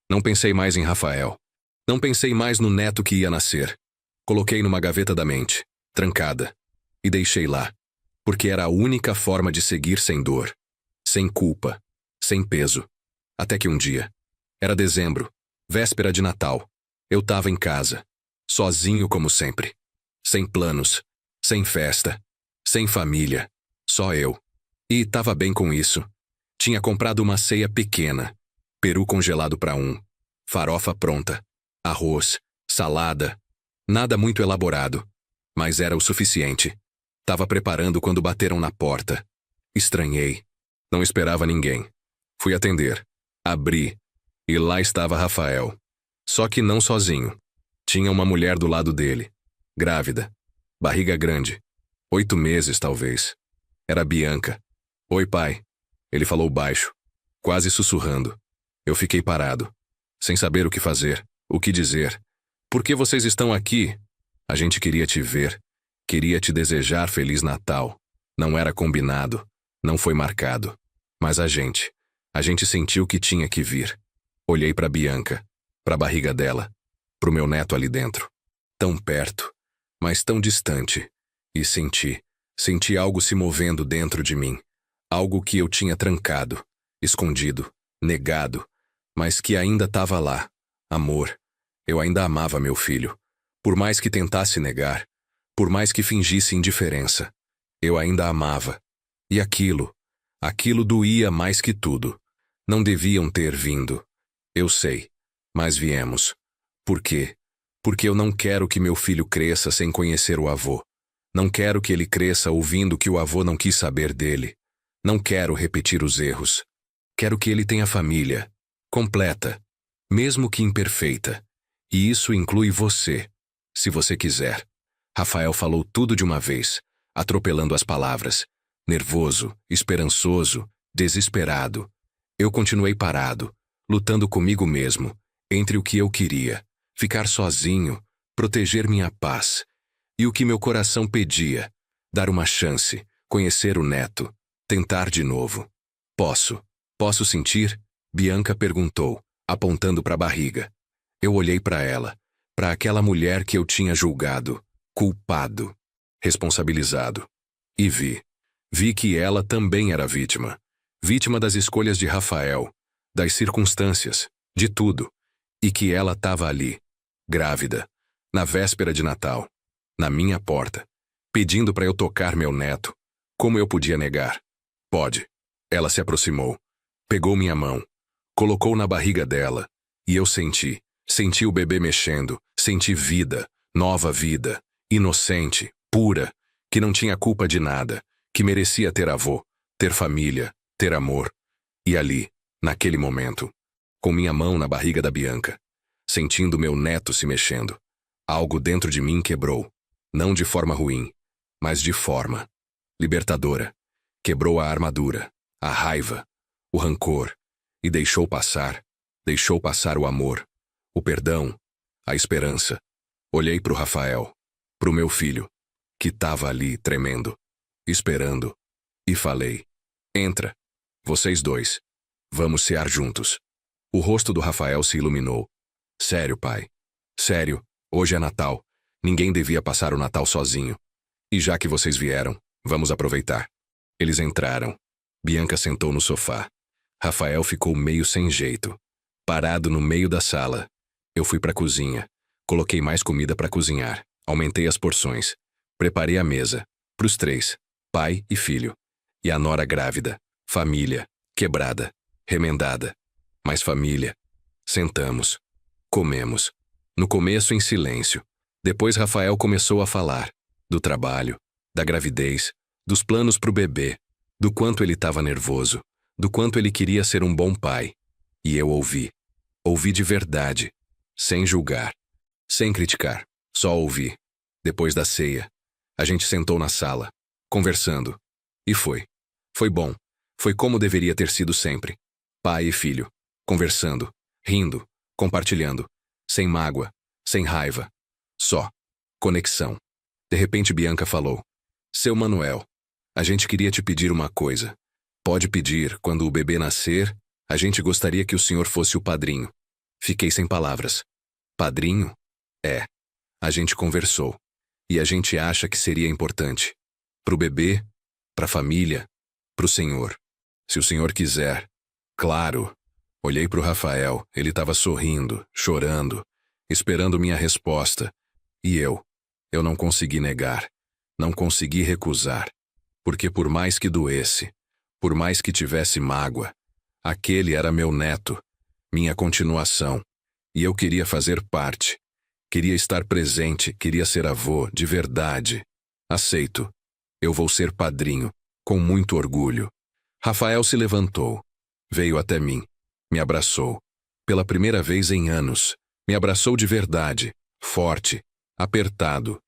Não pensei mais em Rafael. Não pensei mais no neto que ia nascer. Coloquei numa gaveta da mente, trancada, e deixei lá, porque era a única forma de seguir sem dor, sem culpa, sem peso. Até que um dia, era dezembro, véspera de Natal, eu tava em casa, sozinho como sempre, sem planos, sem festa, sem família, só eu. E tava bem com isso. Tinha comprado uma ceia pequena, peru congelado para um, farofa pronta, arroz, salada, nada muito elaborado, mas era o suficiente. Tava preparando quando bateram na porta. Estranhei. Não esperava ninguém. Fui atender. Abri. E lá estava Rafael. Só que não sozinho. Tinha uma mulher do lado dele. Grávida. Barriga grande. 8 meses, talvez. Era Bianca. Oi, pai. Ele falou baixo, quase sussurrando. Eu fiquei parado, sem saber o que fazer. O que dizer? Por que vocês estão aqui? A gente queria te ver. Queria te desejar Feliz Natal. Não era combinado. Não foi marcado. Mas a gente sentiu que tinha que vir. Olhei para Bianca, para a barriga dela, pro meu neto ali dentro. Tão perto, mas tão distante. E senti algo se movendo dentro de mim. Algo que eu tinha trancado, escondido, negado, mas que ainda estava lá. Amor. Eu ainda amava meu filho. Por mais que tentasse negar, por mais que fingisse indiferença, eu ainda amava. E aquilo doía mais que tudo. Não deviam ter vindo. Eu sei, mas viemos. Por quê? Porque eu não quero que meu filho cresça sem conhecer o avô. Não quero que ele cresça ouvindo que o avô não quis saber dele. Não quero repetir os erros. Quero que ele tenha família, completa, mesmo que imperfeita. E isso inclui você, se você quiser. Rafael falou tudo de uma vez, atropelando as palavras. Nervoso, esperançoso, desesperado. Eu continuei parado, lutando comigo mesmo, entre o que eu queria, ficar sozinho, proteger minha paz, e o que meu coração pedia, dar uma chance, conhecer o neto, tentar de novo. Posso sentir? Bianca perguntou, apontando para a barriga. Eu olhei para ela, para aquela mulher que eu tinha julgado, culpado, responsabilizado. E vi que ela também era vítima. Vítima das escolhas de Rafael, das circunstâncias, de tudo. E que ela estava ali, grávida, na véspera de Natal, na minha porta, pedindo para eu tocar meu neto. Como eu podia negar? Pode. Ela se aproximou, pegou minha mão, colocou na barriga dela, e eu senti o bebê mexendo, senti vida, nova vida, inocente, pura, que não tinha culpa de nada, que merecia ter avô, ter família, ter amor. E ali, naquele momento, com minha mão na barriga da Bianca, sentindo meu neto se mexendo, algo dentro de mim quebrou, não de forma ruim, mas de forma libertadora. Quebrou a armadura, a raiva, o rancor, e deixou passar o amor, o perdão, a esperança. Olhei para o Rafael, para o meu filho, que estava ali tremendo, esperando, e falei: entra, vocês dois, vamos cear juntos. O rosto do Rafael se iluminou. Sério, pai. Sério, hoje é Natal, ninguém devia passar o Natal sozinho. E já que vocês vieram, vamos aproveitar. Eles entraram. Bianca sentou no sofá. Rafael ficou meio sem jeito, parado no meio da sala. Eu fui para a cozinha. Coloquei mais comida para cozinhar. Aumentei as porções. Preparei a mesa. Para os três. Pai e filho. E a nora grávida. Família. Quebrada. Remendada. Mas família. Sentamos. Comemos. No começo em silêncio. Depois Rafael começou a falar. Do trabalho. Da gravidez. Dos planos para o bebê. Do quanto ele estava nervoso. Do quanto ele queria ser um bom pai. E eu ouvi. Ouvi de verdade. Sem julgar. Sem criticar. Só ouvi. Depois da ceia, a gente sentou na sala, conversando. E foi. Foi bom. Foi como deveria ter sido sempre. Pai e filho. Conversando. Rindo. Compartilhando. Sem mágoa. Sem raiva. Só. Conexão. De repente Bianca falou: Seu Manuel, a gente queria te pedir uma coisa. Pode pedir, quando o bebê nascer, a gente gostaria que o senhor fosse o padrinho. Fiquei sem palavras. Padrinho? É. A gente conversou. E a gente acha que seria importante. Pro bebê, pra família, pro senhor. Se o senhor quiser. Claro. Olhei pro Rafael, ele estava sorrindo, chorando, esperando minha resposta. E eu não consegui negar. Não consegui recusar. Porque por mais que doesse, por mais que tivesse mágoa, aquele era meu neto, minha continuação. E eu queria fazer parte. Queria estar presente, queria ser avô, de verdade. Aceito. Eu vou ser padrinho, com muito orgulho. Rafael se levantou. Veio até mim. Me abraçou. Pela primeira vez em anos. Me abraçou de verdade. Forte. Apertado.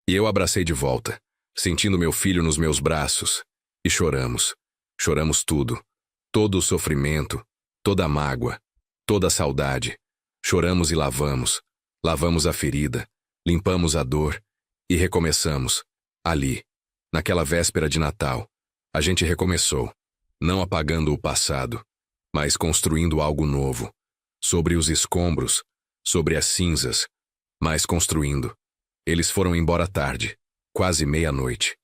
E eu abracei de volta, sentindo meu filho nos meus braços. E choramos. Choramos tudo. Todo o sofrimento. Toda a mágoa. Toda a saudade. Choramos e lavamos. Lavamos a ferida, limpamos a dor e recomeçamos. Ali, naquela véspera de Natal, a gente recomeçou, não apagando o passado, mas construindo algo novo. Sobre os escombros, sobre as cinzas, mas construindo. Eles foram embora tarde, quase meia-noite.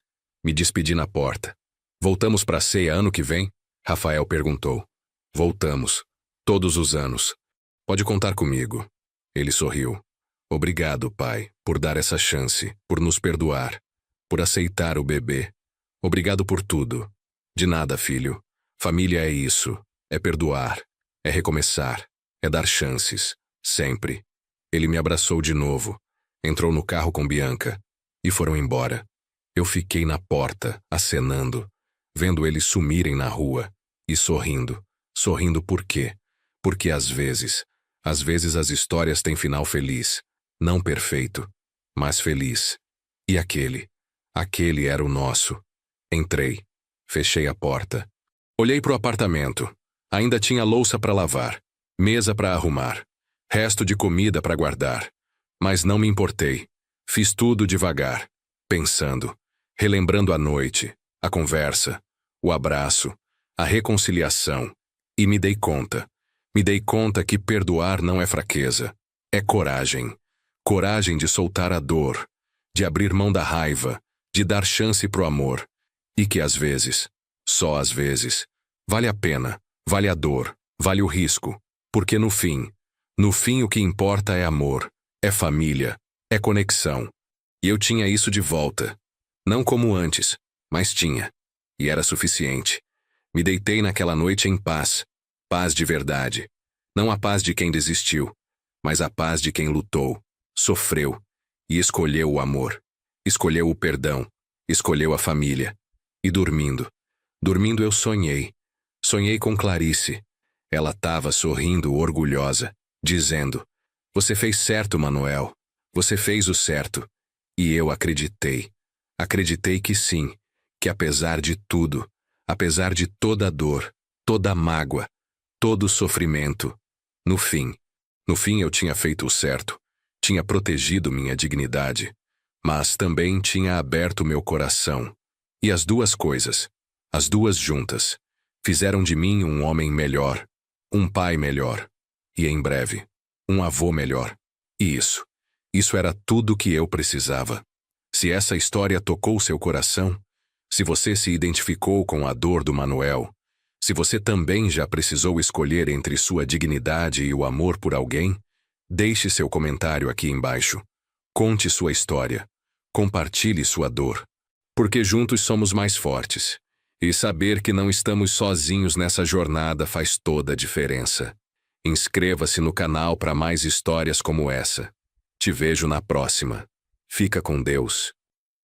Me despedi na porta. Voltamos para a ceia ano que vem? Rafael perguntou. Voltamos. Todos os anos. Pode contar comigo. Ele sorriu. Obrigado, pai, por dar essa chance, por nos perdoar, por aceitar o bebê. Obrigado por tudo. De nada, filho. Família é isso. É perdoar. É recomeçar. É dar chances. Sempre. Ele me abraçou de novo. Entrou no carro com Bianca. E foram embora. Eu fiquei na porta, acenando, vendo eles sumirem na rua. E sorrindo. Sorrindo por quê? Porque às vezes as histórias têm final feliz. Não perfeito, mas feliz. E aquele era o nosso. Entrei. Fechei a porta. Olhei pro apartamento. Ainda tinha louça para lavar, mesa para arrumar, resto de comida para guardar. Mas não me importei. Fiz tudo devagar, pensando, relembrando a noite, a conversa, o abraço, a reconciliação. E me dei conta. Me dei conta que perdoar não é fraqueza, é coragem. Coragem de soltar a dor, de abrir mão da raiva, de dar chance pro amor. E que às vezes, só às vezes, vale a pena, vale a dor, vale o risco. Porque no fim o que importa é amor, é família, é conexão. E eu tinha isso de volta. Não como antes, mas tinha. E era suficiente. Me deitei naquela noite em paz. Paz de verdade. Não a paz de quem desistiu, mas a paz de quem lutou, sofreu e escolheu o amor. Escolheu o perdão. Escolheu a família. E dormindo eu sonhei. Sonhei com Clarice. Ela estava sorrindo orgulhosa, dizendo: "Você fez certo, Manuel. Você fez o certo." E eu acreditei. Acreditei que sim, que apesar de tudo, apesar de toda a dor, toda a mágoa, todo o sofrimento, no fim eu tinha feito o certo, tinha protegido minha dignidade, mas também tinha aberto meu coração. E as duas coisas, as duas juntas, fizeram de mim um homem melhor, um pai melhor, e em breve, um avô melhor. E isso era tudo o que eu precisava. Se essa história tocou seu coração, se você se identificou com a dor do Manuel, se você também já precisou escolher entre sua dignidade e o amor por alguém, deixe seu comentário aqui embaixo. Conte sua história. Compartilhe sua dor. Porque juntos somos mais fortes. E saber que não estamos sozinhos nessa jornada faz toda a diferença. Inscreva-se no canal para mais histórias como essa. Te vejo na próxima. Fica com Deus.